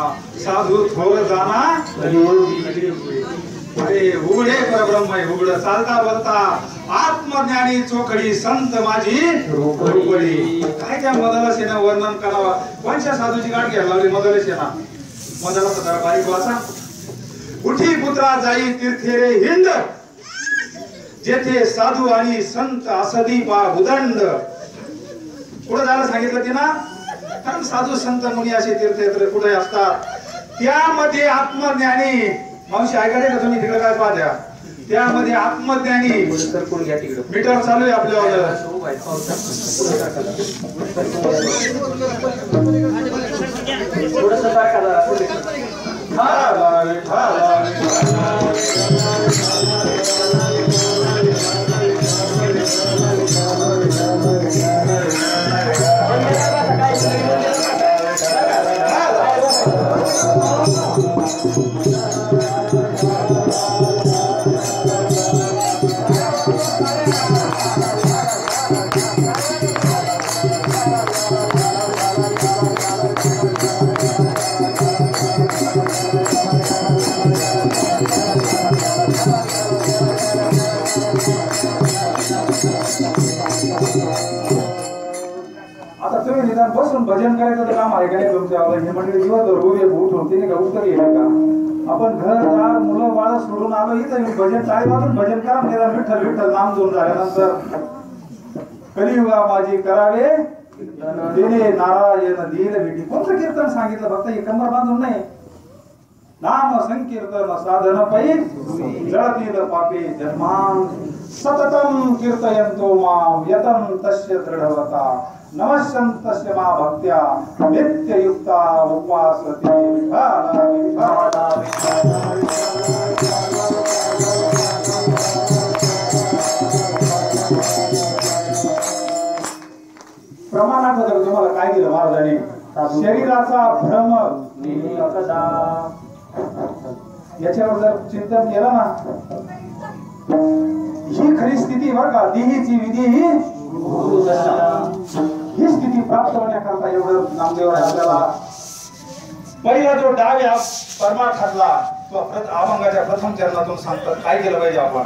साधू थोर जाना. अरे उघडे परब्रह्म आहे, उघड चालता बोलता आत्मज्ञानी चोखडी संत माझी रोकडी. काय त्या मदाला सेना वर्णन करावा. कोणत्या साधूची गाठ घ्यायला लावली मदाला सेना. मदाला तर बारीक वाचा. उठी पुत्रा जाई तीर्थे रे हिंद, जेथे साधू आणि संत असदी पा उदंड. पुढे झालं सांगितलं ते ना, कारण साधू संत मुनी असे तीर्थयात्रे कुठे असतात. त्यामध्ये आत्मज्ञानी मावशी ऐकायला का तुम्ही तिकडे काय पाहत्या, त्यामध्ये आत्मज्ञानी सरकून घ्या तिकडे. मीटर चालू आहे आपल्यावर. आता तुम्ही निदान बसून भजन करायचं तर काम आहे का नाही तुमच्या. हे मंडळी दिवसभर उभे उठून तिने का उत्तर येईल का. आपण घर दार मुलं बाळ सोडून आलो इथं भजन टाळी वाजून भजन करा. निदान विठ्ठल विठ्ठल नाम जोडून झाल्यानंतर कलियुगा माझी करावे तिने नारायण दिल भेटी. कोणतं कीर्तन सांगितलं, फक्त हे कंबर बांधून नाही. नाम संकीर्तन साधन पै जळतील पापे जन्मां सततं कीर्तयन्तो मां यतं तस्य दृढवता नमस्यन्तस्य मा भक्त्या नित्ययुक्ता उपासते विठ्ठला प्रमाणाबद्दल तुम्हाला काय दिलं महाराजांनी शरीराचा भ्रम याच्यावर जर चिंतन केलं ना ही खरी स्थिती बरं का देहीची विधी ही स्थिती प्राप्त होण्याकरता एवढं नामदेवाने आपल्याला पहिला जो डाव्या परमार्थातला तो अभंगाच्या प्रथम चरणातून सांगतात काय केलं पाहिजे आपण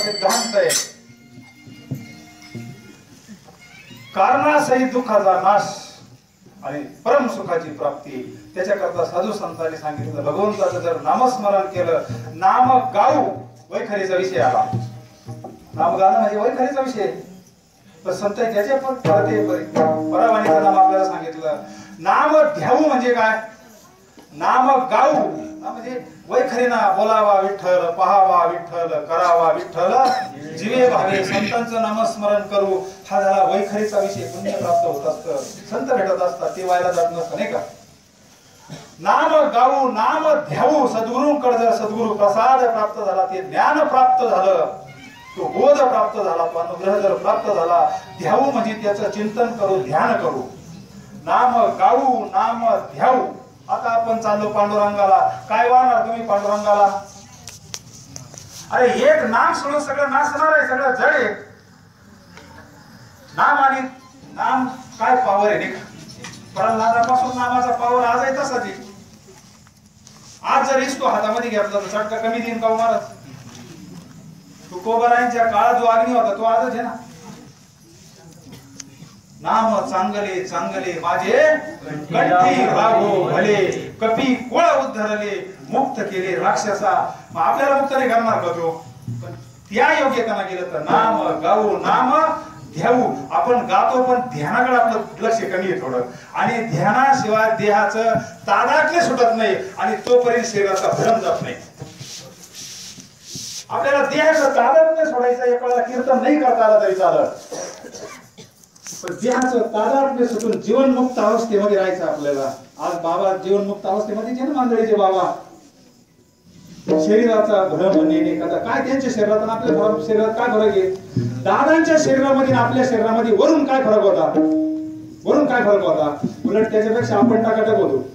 सिद्धांत आहे कारणासहित दुःखाचा नाश आणि परम सुखाची प्राप्ती त्याच्याकरता साधू संतांनी सांगितलं भगवंताचं जर नामस्मरण केलं नाम गाऊ वैखरीचा विषय आला नाम गाणं म्हणजे वैखरीचा विषय तर संत ज्याचे पण परावाणीचं नाम आपल्याला सांगितलं नाम ध्याऊ म्हणजे काय नाम गाऊ म्हणजे वैखरीना बोलावा विठ्ठल पहावा विठ्ठल करावा विठ्ठल जीवे भावे संतांचं नामस्मरण करू हा झाला वैखरीचा विषय पुण्य प्राप्त होत असतं संत भेटत असतात ते व्हायला जात नसतं नाही का नाम गाऊ नाम ध्याऊ सद्गुरूंकडे जर सद्गुरू प्रसाद प्राप्त झाला ते ज्ञान प्राप्त झालं तो बोध प्राप्त झाला तो अनुग्रह जर प्राप्त झाला ध्याऊ म्हणजे त्याचं चिंतन करू ध्यान करू नाम गाऊ नाम ध्याऊ आता आपण चाललो पांडुरंगाला काय वाहणार तुम्ही पांडुरंगाला अरे एक नाम सोडून सगळं नाचणार आहे सगळं जड आहे नाम आणि नाम काय पावर आहे प्रल्हादापासून नामाचा पावर आज आहे तसाच आहे आज जर इसतो हातामध्ये घेतला तर चटका कमी देईन का महाराज तुकोबरायांच्या काळात जो अग्नी होता तो आजच आहे ना नाम चांगले चांगले माझे कंठी राघो भले कपी कुळ उद्धरले मुक्त केले राक्षसा मग आपल्याला मुक्त नाही करणार का तो पण त्या योग्यताना गेलं तर नाम गाऊ नाम ध्याऊ आपण गातो पण ध्यानाकडे आपलं लक्ष कमी आहे थोडं आणि ध्यानाशिवाय देहाचं तादात्म्य सुटत नाही आणि तोपर्यंत शरीराचा भ्रम जात नाही आपल्याला देहाचं तादात्म्य सोडायचं एक वेळेला कीर्तन नाही करता आलं तरी चालत पण देहाचं तादात्म्य सुटून जीवनमुक्त अवस्थेमध्ये राहायचं आपल्याला आज बाबा जीवनमुक्त अवस्थेमध्ये जे ना मांदळीचे बाबा शरीराचा भ्रम नेणे कदा काय त्यांच्या शरीरात आणि आपल्या शरीरात काय फरक आहे दादांच्या शरीरामध्ये आणि आपल्या शरीरामध्ये वरून काय फरक होता उलट त्याच्यापेक्षा आपण टाकाटक होतो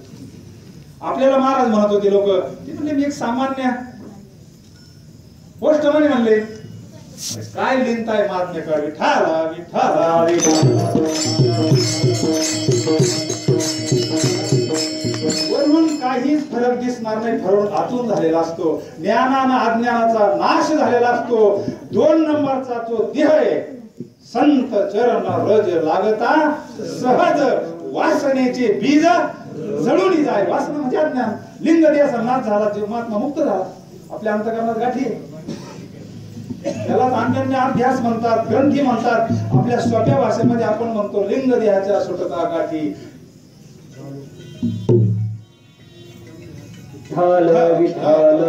आपल्याला महाराज म्हणत होते लोक ते म्हणले मी एक सामान्य गोष्ट म्हणले काय लिहिताय महात्म्य कर विठाला विठाला वरून काय काहीच फरक दिसणार नाही, फरक आतून झालेला असतो. ज्ञानानं अज्ञानाचा नाश झालेला असतो. 2 नंबरचा तो देह आहे. संत चरण रज लागता सहज वासनेचे बीज जळून जाय. वासना म्हणजे अज्ञान. लिंग देहाचा नाश झाला, जीवात्मा मुक्त झाला. आपल्या अंतःकरणात गाठी आहे. त्याला अन्य अभ्यास म्हणतात, ग्रंथी म्हणतात. आपल्या सोप्या भाषेमध्ये आपण म्हणतो लिंग देहाच्या सुटता गाठी. विठ्ठल विठ्ठल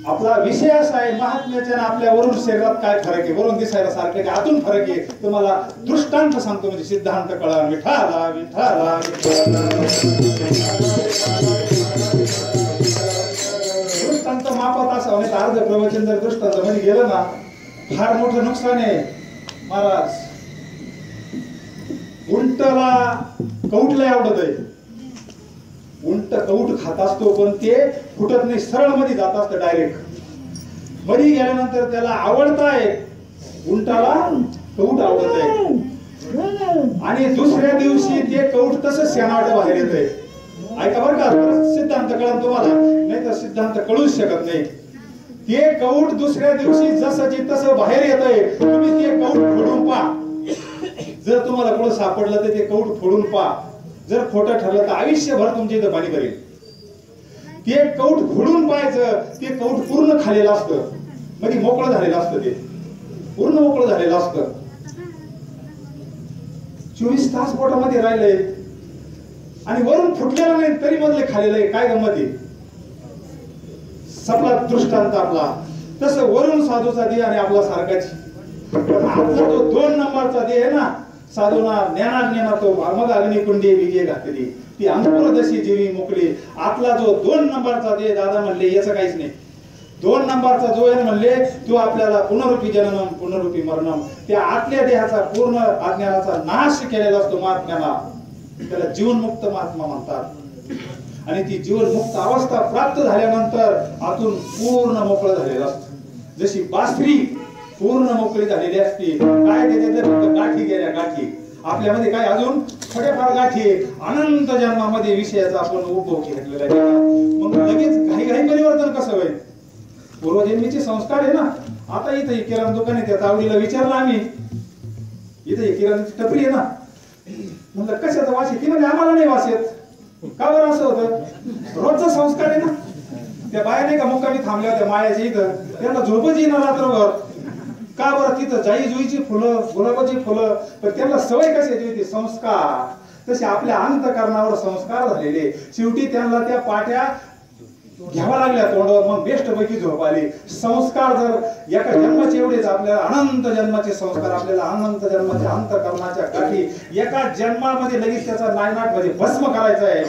आपला विषय असा आहे महात्म्याच्या आणि आपल्या वरून शरीरात काय फरक आहे. वरून दिसायला सारखे का आतून फरक आहे. तुम्हाला दृष्टांत सांगतो, म्हणजे सिद्धांत कळा. विठ्ठला विठ्ठला दृष्टांत मापत असा म्हणजे अर्ध प्रवचन जर दृष्टांत मध्ये गेलं ना फार मोठं नुकसान आहे महाराज. उंटला कौटला आवडत आहे. उंट कौट खात असतो पण ते फुटत नाही, सरळ मध्ये जात असतं डायरेक्ट. मध्ये गेल्यानंतर त्याला आवडताय, उंटाला कौट आवडत आहे. आणि दुसऱ्या दिवशी ते कौट तसंच शेणावाट बाहेर येत आहे. ऐका बरं का, सिद्धांत कळण तुम्हाला, नाही तर सिद्धांत कळूच शकत नाही. ते कौट दुसऱ्या दिवशी जसंची तसं बाहेर येत आहे. तुम्ही ते कौट फोडून पहा. जर तुम्हाला कुठं सापडलं तर ते कौट फोडून पहा. जर खोटं ठरलं तर आयुष्यभर तुमच्या इथं पाणी करेल. ते कौट फोडून पाहायचं. ते कौट पूर्ण खालेलं असतं, मध्ये मोकळं झालेलं असतं. ते पूर्ण मोकळं झालेलं असतं. 24 तास पोटामध्ये राहिलंय आणि वरून फुटलेलं नाही तरी मधले खालेलं आहे. काय गंमत आहे. सपला दृष्टांत आपला. तसं वरून साधूचा देह आणि आपला सारखाच. आपला जो 2 नंबरचा देह आहे ना, साधूना ज्ञाना तो मग अग्नी कुंडी विजय घातली. ती अंकुरदशी जीवी मोकळी. आतला जो 2 नंबरचा देह दादा म्हणले याचं काहीच नाही. 2 नंबरचा जो आहे म्हणले तो आपल्याला पुनरुपी जननम पुनरुपी मरणम. त्या आतल्या देहाचा पूर्ण अज्ञानाचा नाश केलेला असतो महात्म्याला. त्याला जीवनमुक्त महात्मा म्हणतात. आणि ती जीवनमुक्त अवस्था प्राप्त झाल्यानंतर आतून पूर्ण मोकळं झालेलं असतं. जशी बासरी पूर्ण मोकळी झालेली असते. काय त्याच्यात गाठी गेल्या गाठी. आपल्यामध्ये काय अजून थोड्याफार गाठी अनंत जन्मामध्ये विषयाचा आपण उपभोग घेतलेला आहे. मग लगेच घाई घाई परिवर्तन कसं होईल. पूर्वजन्मीचे संस्कार आहे ना. आता इथे किराणा दुकान आहे, त्या तावडीला विचारलं आम्ही, इथे किराणाची टपरी आहे ना, म्हणलं कशाचा वास येते. म्हणजे आम्हाला नाही वास येत. का बरं असं होतं. रोजचा संस्कार आहे ना. त्या बाया नाही का मुक्कामी थांबल्या होत्या माळ्याच्या इथं, त्यांना झोपच येणार रात्रभर. का बरं. तिथं जाई जुईची फुलं, गुलाबाची फुलं, पण त्यांना सवय कशाची होती. संस्कार. तसे आपल्या अंतःकरणावर संस्कार झालेले. शेवटी त्यांना त्या पाट्या घ्यावा लागल्या तोंडावर. मग बेस्ट पैकी झोप आली. संस्कार जर एका जन्माचे एवढेच, आपल्याला अनंत जन्माचे संस्कार, आपल्याला अनंत जन्माच्या अंतःकरणाच्या गाठी एका जन्मामध्ये लगेच त्याचा नायनाट मध्ये भस्म करायचा आहे.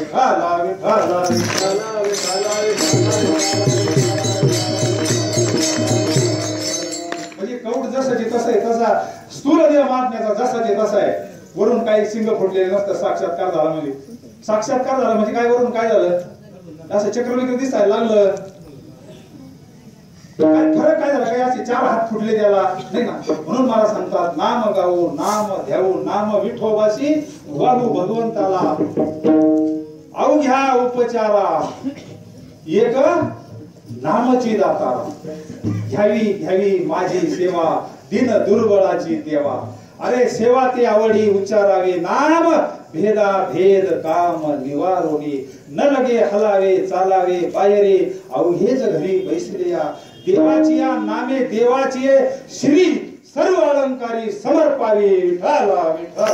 म्हणजे कौट जसं तसं आहे तसा स्थूल देह महात्म्याचा जसाचे तसा आहे. वरून काही सिंग फुटलेले नसतं. साक्षात्कार झाला म्हणजे साक्षात्कार झाला म्हणजे काय. वरून काय झालं असं चक्रविक्र दिसायला लागलं. काय फरक काय झाला. काय असे 4 हात फुटले त्याला नाही ना. म्हणून मला सांगतात नाम गाऊ नाम ध्याऊ नाम विठोबाशी वाहू भगवंताला. अवघ्या उपचारा एक नामची दाता. घ्यावी घ्यावी माझी सेवा दिन दुर्बळाची देवा. अरे सेवा ते आवडी उच्चारावे नाम भेदा भेद काम निवारोनी. न लगे हलावे चालावे बाहेरे अवघेच घरी बैसले या. देवाची या नामे देवाची श्री सर्व अलंकारी समर्पावे. विठ्ठला विठ्ठला.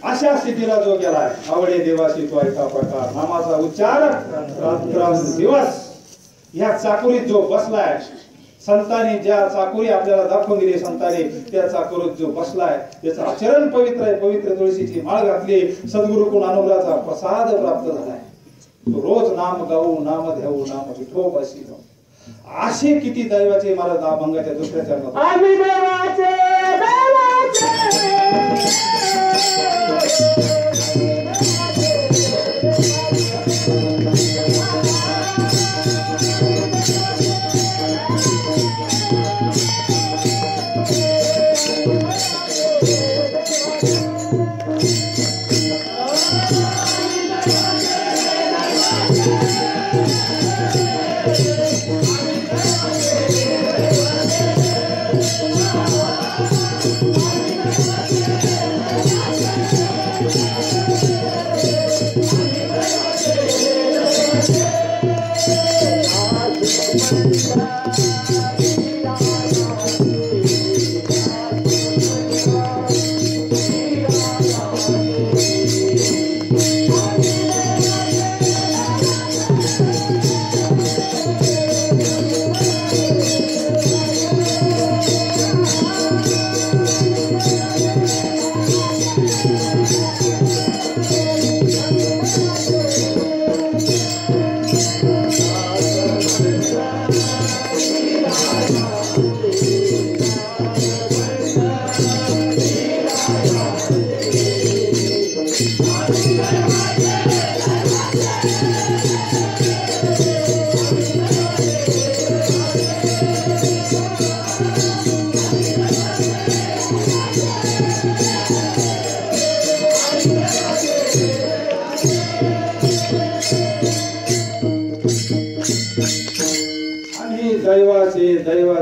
अशा स्थितीला जो गेलाय आवडे देवाशी तो ऐका प्रकार नामाचा उच्चार रात्रंदिवस. ह्या चाकुरीत जो बसलाय संतांनी, ज्या चाकुरी आपल्याला दाखवून दिली संतांनी, त्या चाकुरीत जो बसलाय त्याचं आचरण पवित्र आहे. पवित्र तुळशीची माळ घातली. सद्गुरुकडून अनुग्रहाचा प्रसाद प्राप्त झालाय. रोज नाम गाऊ नाम ध्याऊ नाम विठोबाशी. असे किती दैवाचे महाराज अभंगाच्या दुसऱ्या चरणात.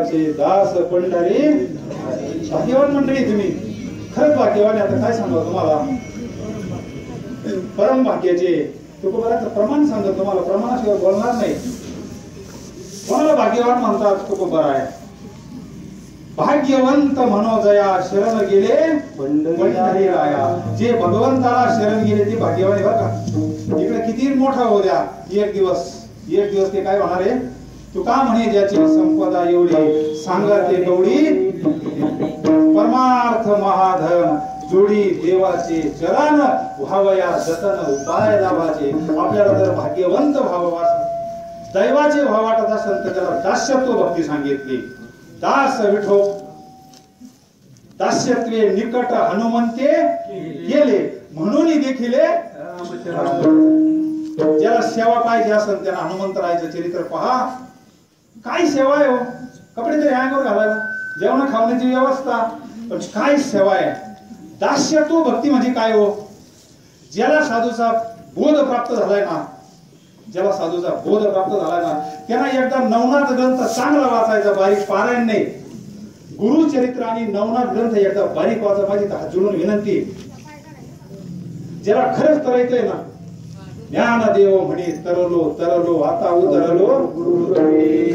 देवाचे दास पंढरी. भाग्यवान मंडळी तुम्ही, खरंच भाग्यवान. आता काय सांगावं तुम्हाला, परम भाग्याचे. तुकोबाराचं प्रमाण सांगतो तुम्हाला, प्रमाणाशिवाय बोलणार नाही. कोणाला भाग्यवान म्हणतात तुकोबार आहे. भाग्यवंत मनोजया शरण गेले पंढरी राया. जे भगवंताला शरण गेले ते भाग्यवान आहे बरं का. इकडे किती मोठा हो द्या, एक दिवस ते काय होणार आहे. तू का म्हणे ज्याची संपदा एवढी सांगा ते गवडी. परमार्थ महाधन जोडी देवाचे चरण व्हावया जतन उपाय लाभाचे. आपल्याला जर भाग्यवंत व्हावं, दैवाचे व्हाव वाटत असेल तर त्याला दास्यत्व भक्ती सांगितली. दास विठो दास्यत्वे निकट हनुमंते गेले म्हणून देखील ज्याला सेवा पाहिजे असेल त्याला हनुमंतरायचं चरित्र पहा. काय सेवा आहे हो. कपडे तरी अंगावर घालायला, जेवण खावण्याची व्यवस्था, पण काय सेवा आहे. दास्यत्व भक्ती म्हणजे काय हो. ज्याला साधूचा बोध प्राप्त झालाय ना, ज्याला साधूचा बोध प्राप्त झालाय ना, त्यांना एकदा नवनाथ ग्रंथ चांगला वाचायचा, बारीक पारायण नाही. गुरुचरित्र आणि नवनाथ ग्रंथ एकदा बारीक वाचा, माझी हात जोडून विनंती. ज्याला खरंच करायचंय ना, ज्ञान देव म्हणे तरलो आता उतरलो.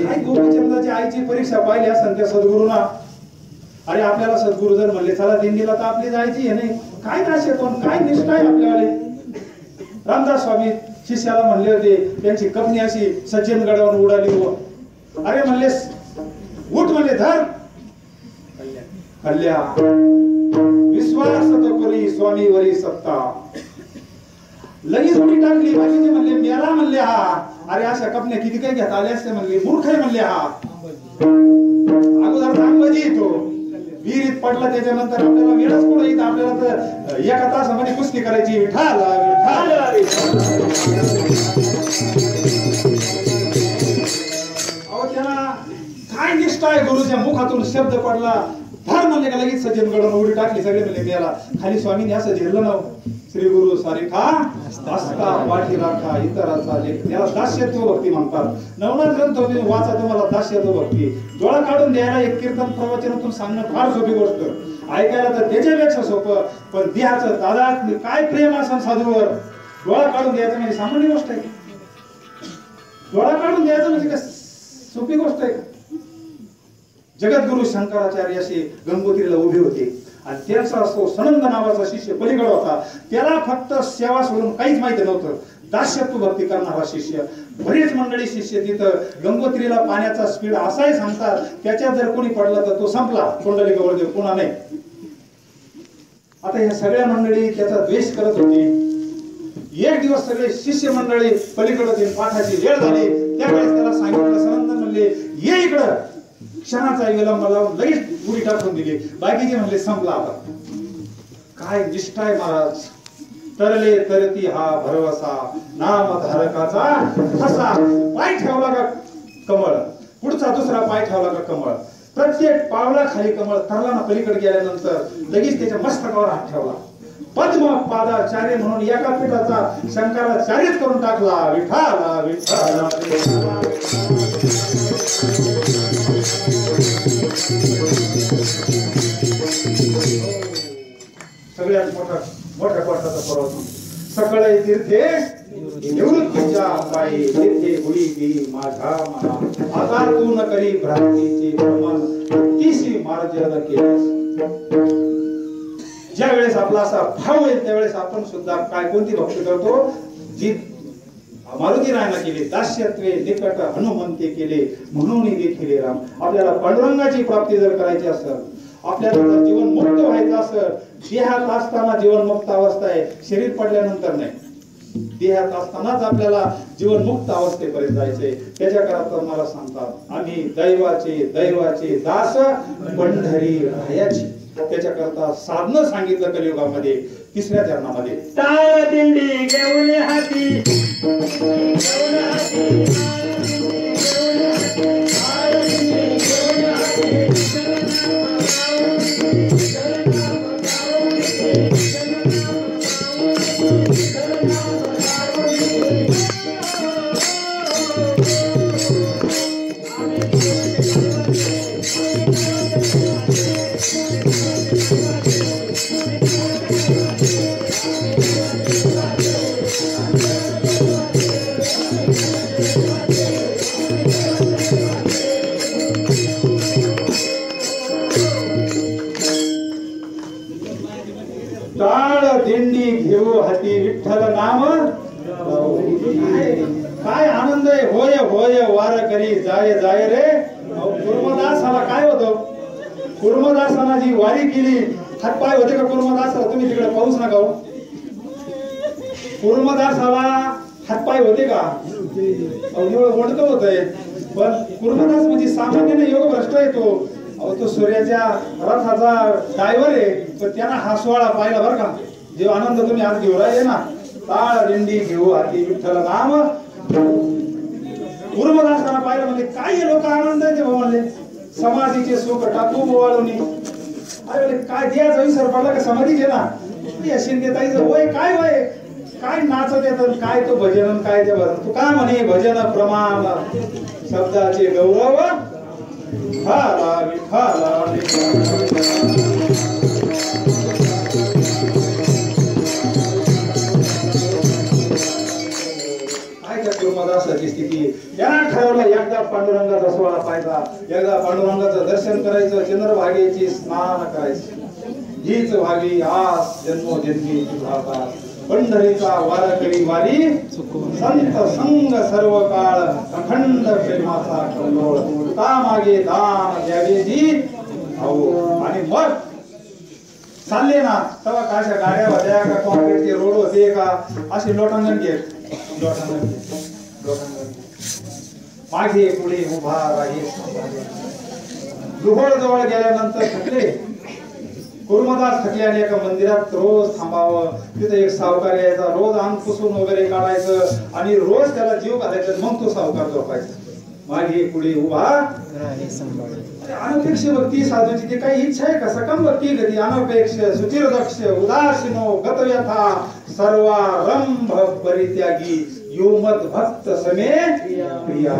काय गोपीचंदाची आईची परीक्षा पाहिली असेल त्या सद्गुरूंना. अरे आपल्याला सद्गुरू जर म्हणले चला दिंडीला तर आपली जायची आहे नाही. काय नाशेतून काय निष्ठा आहे आपल्यावाले. रामदास स्वामी शिष्याला म्हणले होते, त्यांची कपनी अशी सज्जन गडावर उडाली हो. अरे म्हणले उठ म्हणले, धर कल्या विश्वास तो करी स्वामी वरी सत्ता. लगेच उडी टाकली. बाकीचे म्हणले मेला म्हणले हा. अरे अशा कपन्या किती काही घेता आले असते म्हणले, मूर्ख आहे म्हणले हा. अगोदर रामबाजी येतो, विहिरीत पडला त्याच्यानंतर आपल्याला वेळच कुठं येतं. आपल्याला तर एका तासामध्ये कुस्ती करायची. विठाला अहो त्याला काय निष्ठा आहे. गुरुच्या मुखातून शब्द पडला, धर म्हणले का लगेच सज्जन गडून उडी टाकली. सगळे म्हणले मेला. खाली स्वामींनी असं झेललं ना, श्री गुरु सारिखा असता पाठी राखा इतराचा लेख. त्याला दास्यत्व भक्ती म्हणतात. नवनाथ ग्रंथ वाचा, तुम्हाला दास्यत्व भक्ती. डोळा काढून द्यायला एक कीर्तन प्रवचनातून सांगणं फार सोपी गोष्ट, ऐकायला तर त्याच्यापेक्षा सोपं. पण देहाचं दादा काय प्रेम असं साधूवर डोळा काढून द्यायचं म्हणजे सामान्य गोष्ट आहे. डोळा काढून द्यायचं म्हणजे काय सोपी गोष्ट आहे का. जगद्गुरु शंकराचार्य असे गंगोत्रीला उभे होते आणि त्यांचा असतो सनंद नावाचा शिष्य पलीकडे होता. त्याला फक्त सेवा सोडून काहीच माहिती नव्हतं. दास्यत्व भक्ती करणारा शिष्य. बरेच मंडळी शिष्य तिथं गंगोत्रीला पाण्याचा स्पीड असाही सांगतात, त्याच्यात जर कोणी पडला तर तो संपला, कुंडली गौरदेव पुन्हा नाही. आता ह्या सगळ्या मंडळी त्याचा द्वेष करत होती. एक दिवस सगळे शिष्य मंडळी पलीकडे होते, पाठाची वेळ झाली. त्यावेळेस त्याला सांगितलं, सनंद म्हणले ये इकडं. क्षणाचा विलंब लावून लगेच उडी टाकून दिली. बाकीचे म्हणले संपला आता. काय निष्ठा आहे महाराज. तरले तरती हा भरवसा नाम धारकाचा ठसा. पाय ठेवला का कमळ, पुढचा दुसरा पाय ठेवला का कमळ. प्रत्येक पावला खाली कमळ. तरला ना पलीकडे गेल्यानंतर लगेच त्याच्या मस्तकावर हात ठेवला. पद्म पादाचार्य म्हणून एका पीठाचा शंकराचार्यच करून टाकला. विठाला विठाला सगळ्यात मोठ्या पाठाचा पर्वत. सकळ तीर्थे निवृत्तीच्या पायी तीर्थे गुढी दी माझा मना. आता तू न करी भ्रांतीचे प्रमाण तीसी मार्जन केले. ज्या वेळेस आपला असा भाव येईल त्यावेळेस आपण सुद्धा काय कोणती भक्ती करतो, जी मारुती रायना केली. दास्यत्वे निकट हनुमंते केले म्हणून देखील राम. आपल्याला पांडुरंगाची प्राप्ती जर करायची असेल, आपल्याला जर जीवन मुक्त व्हायचं असेल, देहात असताना जीवन मुक्त अवस्था आहे, शरीर पडल्यानंतर नाही. देहात असतानाच आपल्याला जीवन मुक्त अवस्थेपर्यंत जायचंय. त्याच्याकरता मला सांगतात आम्ही दैवाचे दास पंढरी रायाची. त्याच्याकरता साधनं सांगितलं कलियुगामध्ये 3ऱ्या चरणामध्ये. टाळ दिंडी घेऊन हाती टाळ दिंडी घेऊ हाती विठ्ठल नाम काय आनंद आहे. होय होय वार करी जाय जाय रे. कुर्मदासाला काय होतं. कुर्मदासाना जी वारी केली हातपाय होते का कुर्मदासाला. तुम्ही तिकडे पाऊस नका हो. कुर्मदासाला हातपाय होते का. ओढतं होतंय. पण कुर्मदास म्हणजे सामान्य योग भ्रष्ट येतो. तो सूर्याच्या रथाचा ड्रायव्हर आहे. तर त्यांना हा सोहळा पाहिला बरं का. जे आनंद तुम्ही आज घेऊ राहिले ना. टाळ दिंडी घेऊ हाती विठ्ठल नाम. कुर्मदासाला पाहिलं म्हणजे काही लोक आनंद आहे. म्हणले समाधीचे सुख टाकू बोवाळूनी. अरे काय द्यायचा विसर पडला का समाधीचे ना. शिंदे ताईचं वय काय वय काय नाचत येत काय तो भजन काय ते भजन. तू काय म्हणे भजन प्रमाण शब्दाचे गौरव विठाला विठाला कुर्मदासाची स्थिती. त्यांना ठरवलं एकदा पांडुरंगाचा सोहळा पाहायचा. एकदा पांडुरंगाचं दर्शन करायचं. चंद्रभागेची स्नान करायचं. हीच व्हावी आस जन्मोजन्मी तुझा. पंढरीचा वारकरी वारी संत संग सर्व काळ अखंड प्रेमाचा कल्लोळ. का मागे दान द्यावे जी अहो. आणि मग चालले ना तेव्हा काशा गाड्या होत्या का कॉन्क्रीटचे रोड होते का असे लोटांगण घेत. मागे पुढे उभा राहील. दुहोळ जवळ गेल्यानंतर थकले. कुर्मदास थकल्याने एका मंदिरात रोज थांबावं. तिथे एक सावकार यायचा. रोज अंग पुसून वगैरे काढायचं आणि रोज त्याला जीव घालायचं. मग तो सावकार झोपायचा. मागे पुढे उभा. अनपेक्ष भक्ती साधूची ती काही इच्छा आहे का. सकम भक्ती कधी अनपेक्ष सुचिरदक्ष उदासीनो गतव्यथा सर्वारंभ परित्यागी योमद भक्त समे प्रिया.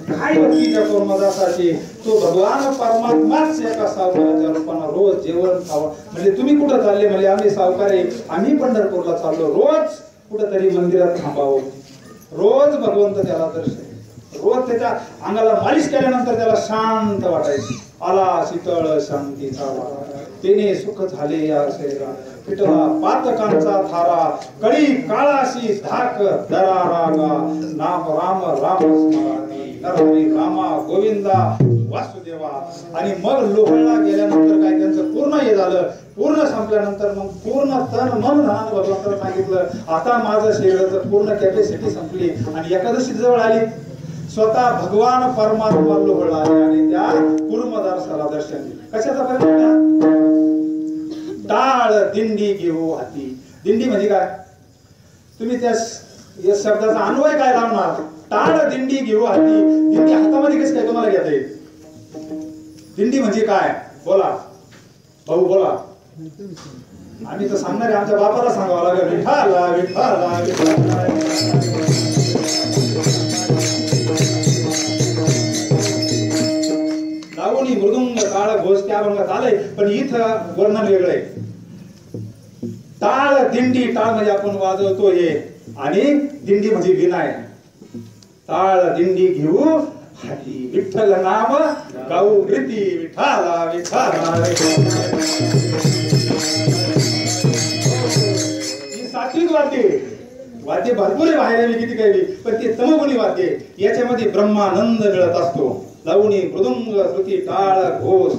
काय भक्ती त्या कुर्मदासाची. तो भगवान परमात्माच एका सावकाराच्या रूपानं रोज जेवण खावं. म्हणजे तुम्ही कुठं चालले. म्हणजे आम्ही सावकार आहे. आम्ही पंढरपूरला चाललो. रोज कुठंतरी मंदिरात थांबावं. रोज भगवंत त्याला दर्शन. रोज त्याच्या अंगाला मालिश केल्यानंतर त्याला शांत वाटायचं. आला शीतळ शांतीचा वारा. तेने सुख झाले या शरीरा. पिटला पातकांचा थारा. कळी काळाशी धाक दरारागा. नाम राम राम स्मरणी नरहरी रामा गोविंदा वासुदेवा. आणि मग लोहळला गेल्यानंतर काय त्यांचं पूर्ण हे झालं. पूर्ण संपल्यानंतर मग पूर्ण तन मन धन भगवंताला सांगितलं आता माझं शरीराचं पूर्ण कॅपॅसिटी संपली. आणि एकादशी जवळ आली. स्वतः भगवान परमात्मा लोहळला आणि त्या कुर्मदासाला दर्शन दिलं. कशाचा परिणाम. टाळ दिंडी घेऊ हाती. दिंडी म्हणजे काय. तुम्ही त्या शब्दाचा अन्वय काय लावणार. टाळ दिंडी घेऊ हाती. दिंडी हातामध्ये कसं काय तुम्हाला घेता येईल. दिंडी म्हणजे काय बोला भाऊ बोला. आम्ही तर सांगणार आहे. आमच्या बापाला सांगावं लागेल. विठाला विठाला विठाला. लावणी मृदुंग टाळ घोष त्या रंगात आलंय. पण इथं वर्णन वेगळं आहे. टाळ दिंडी. टाळ म्हणजे आपण वाजवतो हे. आणि दिंडी म्हणजे विनाय. टाळ दिंडी घेऊ हाती विठ्ठल नाम गाऊ रीती विठाला विठाला. ही सात्विक वाद्य भरपूर आहे बाहेर किती काही. पण ते तमगुणी वाद्य. याच्यामध्ये ब्रह्मानंद मिळत असतो. लावणी मृदुंग श्रुती टाळ घोष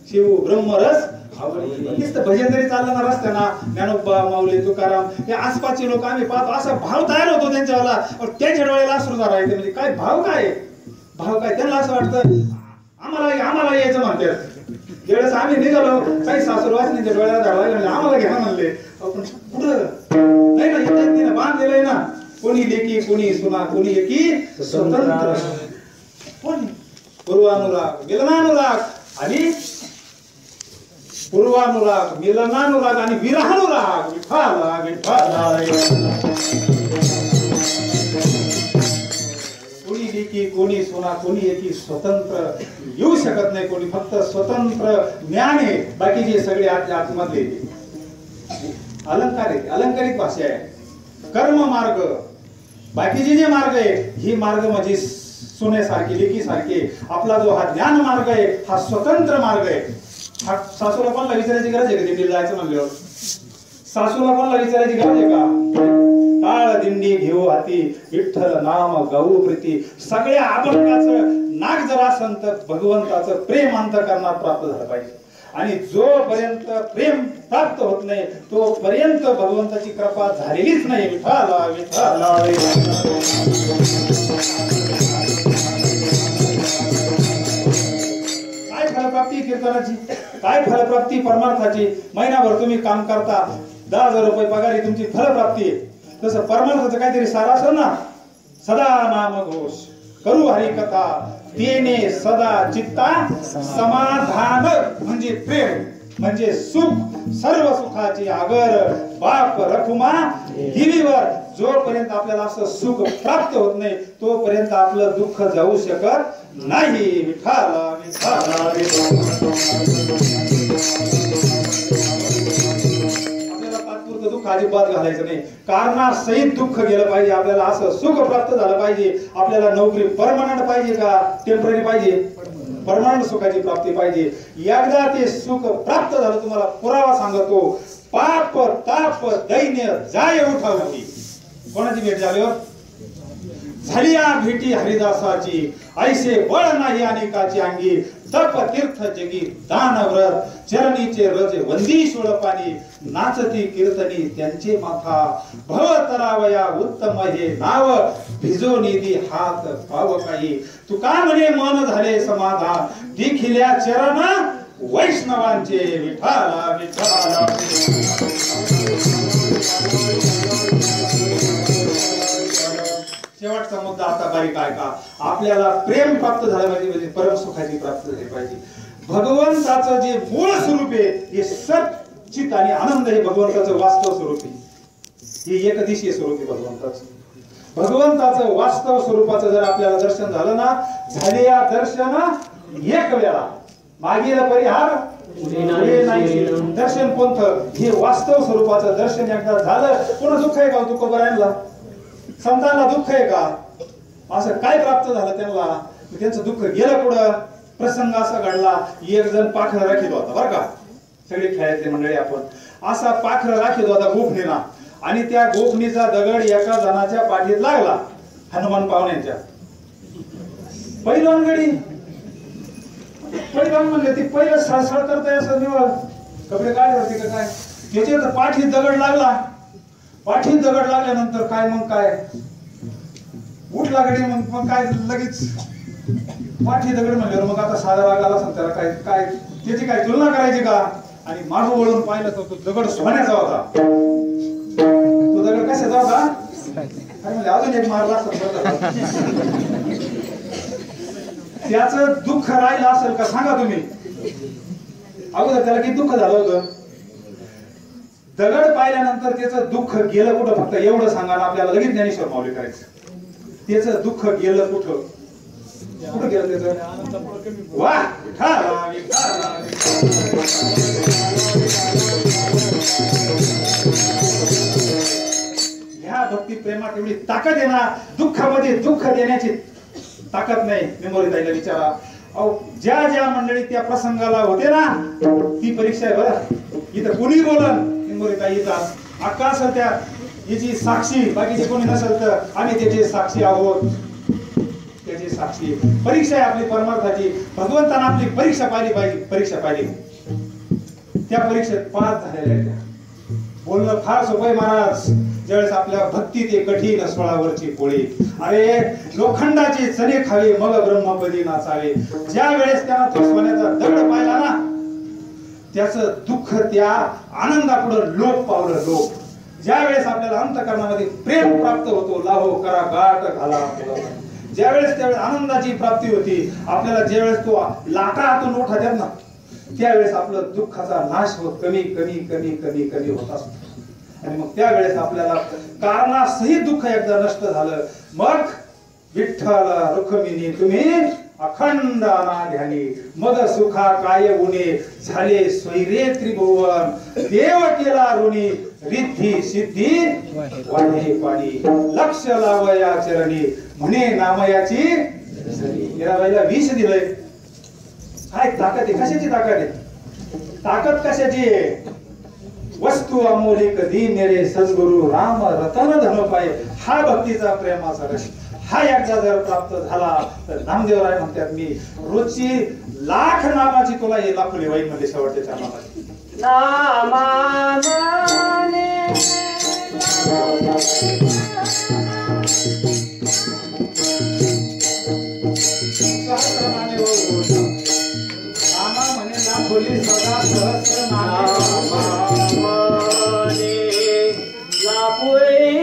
शिव ब्रह्मरस नुसतं भजन जरी चाललं ना रस्त्याना ज्ञानोबा माऊली तुकाराम हे आसपासचे लोक आम्ही पाहतो. असा भाव तयार होतो त्यांच्यावाला. त्यांच्या डोळ्याला अश्रू राहायचे. म्हणजे काय भाव काय भाव काय. त्यांना असं वाटतं आम्हाला यायचं म्हणतात. ज्यावेळेस आम्ही निघालो काही सासूर वाचण्याच्या डोळ्याला झाला म्हणजे आम्हाला घ्या म्हणले. आपण पुढं नाही ना येतात नाही ना बांध दिलंय ना. कोणी लेकी कोणी सुना कोणी एकी स्वतंत्र. कोणी पूर्वानुराग मिलनानुराग आणि पूर्वानुराग मिलनानुराग आणि विरहानुराग. विठाला विठाला. कोणी लेकी कोणी सुना कोणी एकी स्वतंत्र येऊ शकत नाही. कोणी फक्त स्वतंत्र ज्ञान आहे. बाकीचे सगळे आतमधले अलंकार आहे. अलंकारिक भाषा आहे. कर्म मार्ग बाकीचे जे मार्ग आहे ही मार्ग म्हणजे सुनेसारखी लेकीसारखी. आपला जो हा ज्ञान मार्ग आहे हा स्वतंत्र मार्ग आहे. हा सासूला कोणाला विचारायची गरज आहे का दिंडीला जायचं म्हणल्यावर. सासूला कोणाला विचारायची गरज आहे का? टाळ दिंडी घेऊ हाती विठ्ठल नाम गाऊ प्रीती. सगळ्या अभंगाचं नाक जर असेल तर भगवंताचं प्रेम अंतःकरणात प्राप्त झालं पाहिजे. आणि जोपर्यंत प्रेम प्राप्त होत नाही तोपर्यंत भगवंताची कृपा झालेलीच नाही. विठ्ठला विठ्ठला काय फलप्राप्ती कीर्तनाची, काय फलप्राप्ती परमार्थाची. महिनाभर तुम्ही काम करता, 10,000 रुपये पगारी तुमची फलप्राप्ती आहे. तसं परमार्थाचं काहीतरी सार असेल ना. सदा नाम घोष करू हरी कथा देणे सदा चित्ता समाधान. म्हणजे प्रेम म्हणजे सुख, सर्व सुखाची आगर बाप रखुमा दिवीवर. जोपर्यंत आपल्याला असं सुख प्राप्त होत नाही तोपर्यंत आपलं दुःख जाऊ शकत नाही. विठ्ठला विठ्ठला दुःख अजिबात घालायचं नाही. कारणासहित दुःख गेलं पाहिजे. आपल्याला असं सुख प्राप्त झालं पाहिजे. आपल्याला नोकरी परमनंट पाहिजे का टेम्पररी पाहिजे? परमनंट सुखाची प्राप्ती पाहिजे. एकदा ते सुख प्राप्त झालं तुम्हाला पुरावा सांगतो. पाप ताप दैन्य जाय उठावती. कोणाची भेट झाल्यावर झाली या भेटी हरिदासाची. ऐसे बळ नाही अनेकाची अंगी तप तीर्थ जगी दान व्रत चरणीचे रज वंदीश्वर पाणी. नाचती कीर्तनी त्यांचे माथा भव तरावया उत्तम हे नाव भिजो निधी हात पाव काही. तुका म्हणे मन झाले समाधान देखिल्या चरण वैष्णवांचे. विठ्ठला विठ्ठला शेवटचा मुद्दा आता बारीक आहे का. आपल्याला प्रेम प्राप्त झालं पाहिजे म्हणजे परम सुखाची प्राप्त झाली पाहिजे. भगवंताचं जे मूळ स्वरूप आहे हे सच्चित आणि आनंद हे भगवंताचं वास्तव स्वरूप आहे. हे एकदिशीय स्वरूप आहे भगवंताचं. भगवंताचं वास्तव स्वरूपाचं जर आपल्याला दर्शन झालं ना, झाले या दर्शन एक वेळा मागील परिहार नाही. दर्शन कोणतं? हे वास्तव स्वरूपाचं दर्शन एकदा झालं. कोणा दुःख आहे का तुकोबरायांना? संतांना दुःख आहे का? असं काय प्राप्त झालं त्यांना? त्यांचं दुःख गेलं कुठं? प्रसंग असा घडला. एक जण पाखरं राखीत होता बरं का. सगळे खेळायचे मंडळी आपण. असा पाखरं राखीत होता गोफणीला. आणि त्या गोफणीचा दगड एका जणाच्या पाठीत लागला. हनुमान पाहुण्यांच्या. पहिलवान गडी पहिलवान म्हणले ती पहिलं सळसळ करताय असं निवळ कपडे काढले का काय. त्याच्या पाठीत दगड लागला. पाठीत दगड लागल्यानंतर काय मग काय उठला गडी. मग काय लगेच पाठी दगड म्हणल्यावर मग आता साधा राग आला असेल त्याला. काय काय त्याची काय तुलना करायची का? आणि मागं वळून पाहिलं तर तो दगड सोन्याचा होता. तो दगड कशाचा होता? काय म्हणजे अजून एक मारला असेल. त्याचं दुःख राहिलं असेल का सांगा तुम्ही. अगोदर त्याला किती दुःख झालं होतं. दगड पाहिल्यानंतर त्याचं दुःख गेलं कुठं? फक्त एवढं सांगा ना आपल्याला लगेच ज्ञानेश्वर माऊली करायचं. त्याचं दुःख गेलं कुठं? कुठं गेलं त्याचं? वा ह्या भक्ती प्रेमात एवढी ताकद आहे ना. दुःखामध्ये दुःख देण्याची ताकद नाही. मेमोरीताईला विचारा. ज्या ज्या मंडळी त्या प्रसंगाला होते ना ती परीक्षा आहे बरं. इथं कुणी बोलन मेमोरीताई येतात आकाश त्या याची साक्षी. बाकीचे कोणी नसेल तर आम्ही त्याचे साक्षी आहोत. त्याची साक्षी परीक्षा आहे आपली परमार्थाची. भगवंतानं आपली परीक्षा पाहिली पाहिजे. परीक्षा पाहिली. त्या परीक्षेत पास झालेल्या आहेत. बोलणं फार सोपं आहे महाराज. ज्यावेळेस आपल्या भक्तीत एक कठीण स्वळावरची पोळी. अरे लोखंडाचे चणे खावे मग ब्रह्मपदी नाचावे. ज्या वेळेस त्यांना तो सोन्याचा दगड पाहिला ना त्याचं दुःख त्या आनंदापुढे लोप पावलं. लोप ज्या वेळेस आपल्याला अंतःकरणामध्ये प्रेम प्राप्त होतो. लाहो करा गाठ घाला. ज्यावेळेस त्यावेळेस आनंदाची प्राप्ती होती आपल्याला. ज्यावेळेस तो लाटा हातून उठा देत ना त्यावेळेस आपलं दुःखाचा नाश होत कमी कमी कमी कमी कमी होत असतो. आणि मग त्यावेळेस आपल्याला कारणासहित दुःख एकदा नष्ट झालं. मग विठ्ठल रुक्मिणी तुम्ही अखंड ध्यानी मग सुखा काय उणे झाले स्वैरे त्रिभुवन. देव केला ऋणी रिद्धी सिद्धी वाढे पाणी. लक्ष लावया चरणी म्हणे नामयाची. मीराबाईला विष दिलंय. काय ताकद आहे? कशाची ताकद आहे? ताकद कशाची आहे? वस्तू वस्तू अमोलिक दी मेरे सद्गुरु राम रतन धन पाये. हा भक्तीचा प्रेमाचा रस हा एकदा जर प्राप्त झाला तर नामदेवराय म्हणतात मी रोजची लाख नामाची तुला हे लाखोली वाईट मध्ये शेवटच्या चरणामध्ये नामा म्हणे लाखोली सदा सहस्र नामे लाखोली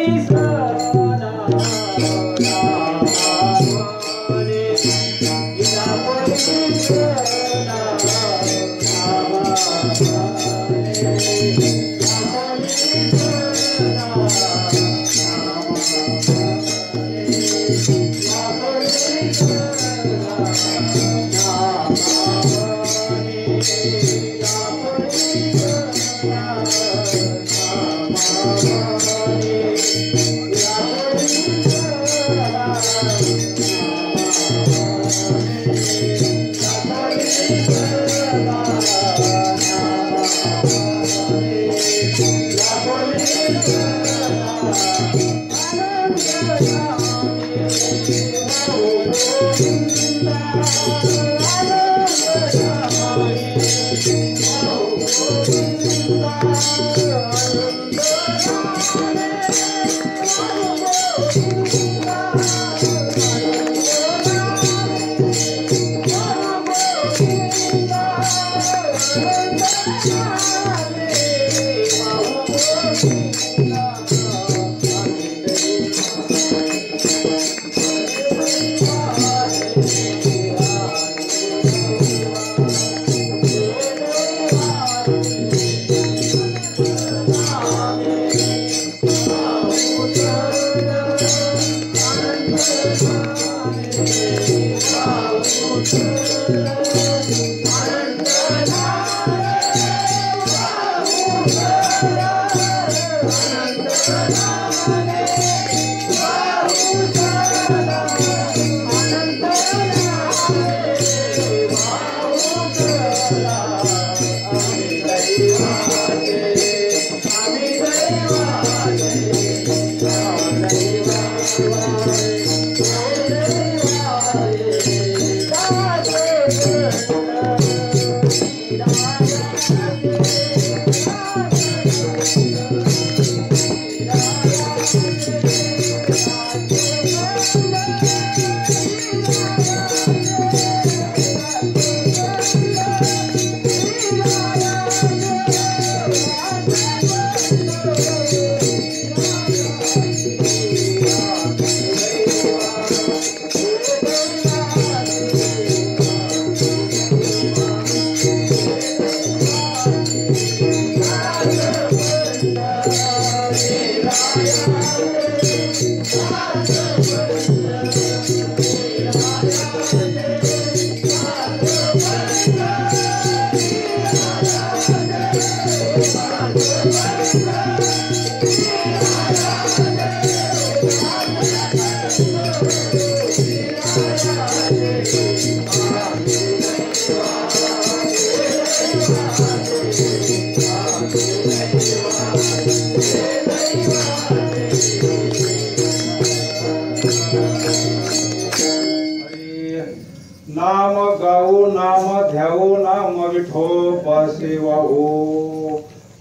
नाम गाऊ नाम ध्याऊ नाम विठोबासे वाहू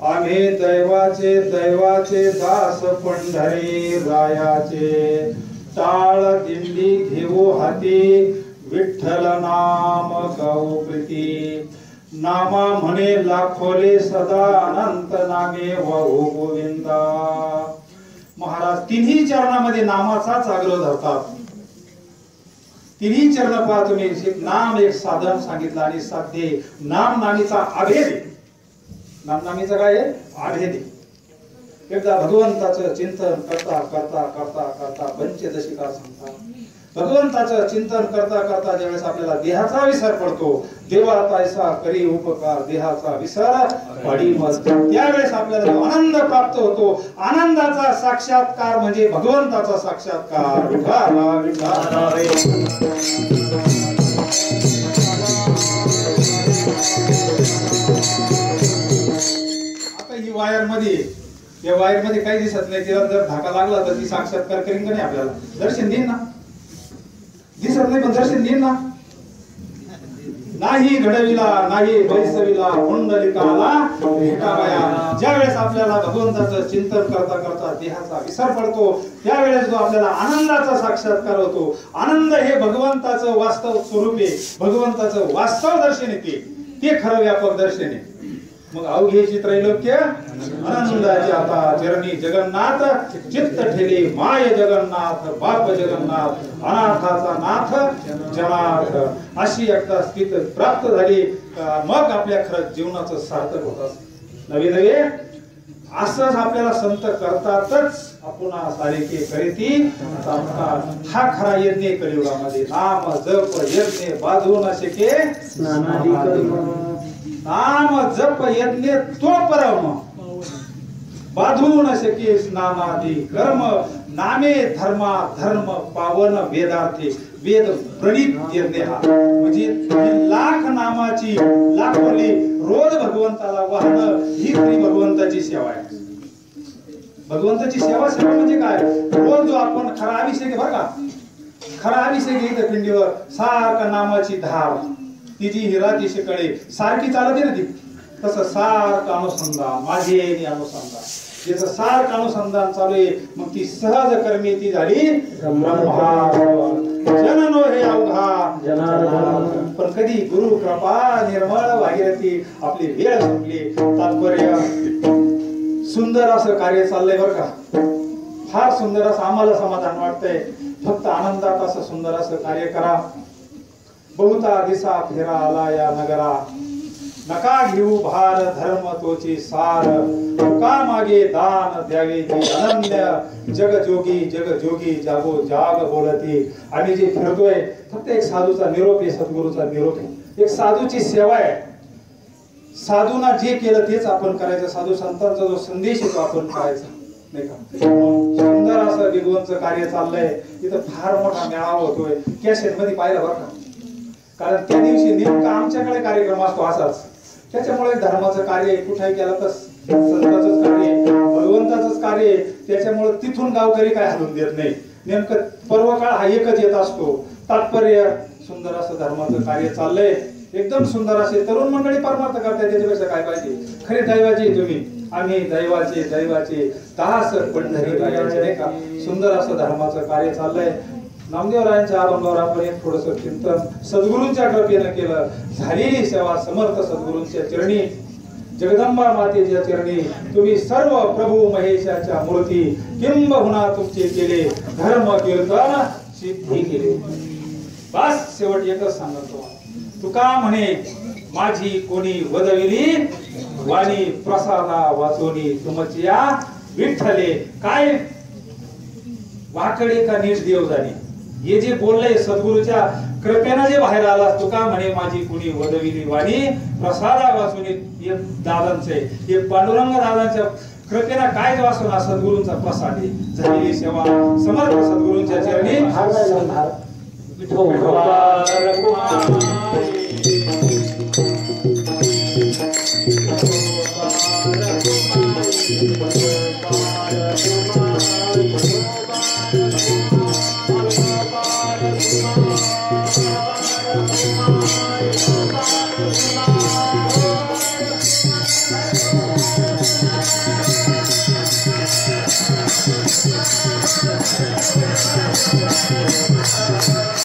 आम्ही दैवाचे दास पंढरी रायाचे टाळ दिंडी घेऊ हाती विठ्ठल नाम गाऊ प्रीती नामा म्हणे लाखोले सदा अनंत नामे वाहू गोविंदा. महाराज तिन्ही चरणामध्ये नामाचाच आग्रह धरतात. तिन्ही चरण पहा तुम्ही. नाम एक साधन सांगितलं आणि साध्य नाम नामीचा अभेद. नाम नामीचा काय आहे? अभेद. एकदा भगवंताचं चिंतन करता करता करता करता पंचदशिका सांगतात. भगवंताचं चिंतन करता करता ज्यावेळेस आपल्याला देहाचा विसर पडतो, देवा तायसा करी उपकार देहाचा विसर पडी मज, त्यावेळेस आपल्याला जो आनंद प्राप्त होतो, आनंदाचा साक्षात्कार म्हणजे भगवंताचा साक्षात्कार. विठाला विठाला रे. आता ही वायर मध्ये, या वायर मध्ये काही दिसत नाही, तिला जर धाका लागला तर ती साक्षात्कार करीन का नाही आपल्याला? दर्शन देईन ना? दिसत नाही पण दर्शन देईन ना? नाही घडविला नाही बैसविला पुंडलिकाला भेटावया. ज्या वेळेस आपल्याला भगवंताचं चिंतन करता करता देहाचा विसर पडतो, त्यावेळेस जो आपल्याला आनंदाचा साक्षात्कार होतो. आनंद हे भगवंताचं वास्तव स्वरूप आहे, भगवंताचं वास्तव दर्शन येते, ते खरं व्यापक दर्शन आहे. मग अवघेची त्रैलोक्य आनंदाची आता चरणी जगन्नाथ, चित्त ठेले माय जगन्नाथ, बाप जगन्नाथ, अनाथाचा नाथ जनार्थ. अशी एकदा स्थिती प्राप्त झाली मग आपल्या खरं जीवनाचं सार्थक होत. नवे नवे असंच आपल्याला संत करतातच आपण सारिके करीती. हा खरा यज्ञ कलियुगामध्ये. नाम जप यज्ञ बाजू न शके नाम जप यज्ञ तो परम बाधू न शके स्नानादी कर्म. नामे धर्मा धर्म पावन वेदार्थे. वेद प्रणित यज्ञ हा म्हणजे लाख नामाची लाखोली रोज भगवंताला वाहणं ही खरी भगवंताची सेवा आहे. भगवंताची सेवा म्हणजे काय? रोज जो आपण खरा अभिषेक बरं का, खरा अभिषेक इथं पिंडीवर सारखा नामाची धार, ती जी हिराची शिकळे सारखी चालते ना ती, तसं सारखं अनुसंधान माझे अनुसंधान, ज्याचं सारखं अनुसंधान चालू आहे मग ती सहज कर्मी ती झाली जननो हे अवघा जनार्दन. पण कधी गुरु कृपा निर्मळ भागीरथी आपली वेळ संपली. तात्पर्य सुंदर असं कार्य चाललंय बरं का, फार सुंदर असं आम्हाला समाधान वाटतंय. फक्त आनंदात असं सुंदर असं कार्य करा. बहुता दिसा फेरा आला या नगरा, नका घेऊ भार धर्म तोची सार. तुका मागे दान द्यावे जी अनन्य, जग जोगी जागो जाग बोलती. आम्ही जे फिरतोय फक्त एक साधूचा निरोप आहे, सद्गुरूचा निरोप आहे, एक साधूची सेवा आहे. साधूना जे केलं तेच आपण करायचं. साधू संतांचा जो संदेश आहे तो आपण करायचा, नाही का? सुंदर असं विद्वांचं कार्य चाललंय. इथं फार मोठा मेळावा होतोय. कॅसेट मध्ये पाहिलं बरं का, कारण त्या दिवशी नेमका आमच्याकडे कार्यक्रम असतो असाच. त्याच्यामुळे धर्माचं कार्य कुठेही केलं तर संताचंच कार्य, भगवंताचंच कार्य. त्याच्यामुळे तिथून गावकरी काय हलवून देत नाही. नेमकं पर्व काळ हा एकच येत असतो. तात्पर्य सुंदर असं धर्माचं कार्य चाललंय. एकदम सुंदर असे तरुण मंडळी परमार्थ करताय. त्याच्यापेक्षा काय पाहिजे? खरे दैवाचे तुम्ही, आम्ही दैवाचे दास पंढरी रायाचे, नाही का? सुंदर असं धर्माचं कार्य चाललंय. नामदेवरायांच्या अभंगावर आपण एक थोडस चिंतन सद्गुरूंच्या कृपेनं केलं. झालेली सेवा समर्थ सद्गुरूंच्या चरणी, जगदंबा मातेच्या चरणी तुम्ही सर्व प्रभू महेशाच्या मूर्ती किंबहुना तुमचे केले धर्म कीर्तन सिद्धी केले. बस शेवट एकच सांगतो, तुका म्हणे माझी कोणी वदविली वाणी, प्रसादा वाचोनी तुमच्या विठ्ठले. काय वाकडे का नीट देव जाणे. हे जे बोललंय सद्गुरूच्या कृपेनं जे बाहेर आला, तुका म्हणे माझी कुणी वदविली वाणी, प्रसादा वाचुनी. हे दादांचे, हे पांडुरंग दादांच्या कृपेनं काय जो असो ना सद्गुरूंचा प्रसाद आहे. झालेली सेवा समर्थ सद्गुरूंच्या चरणी.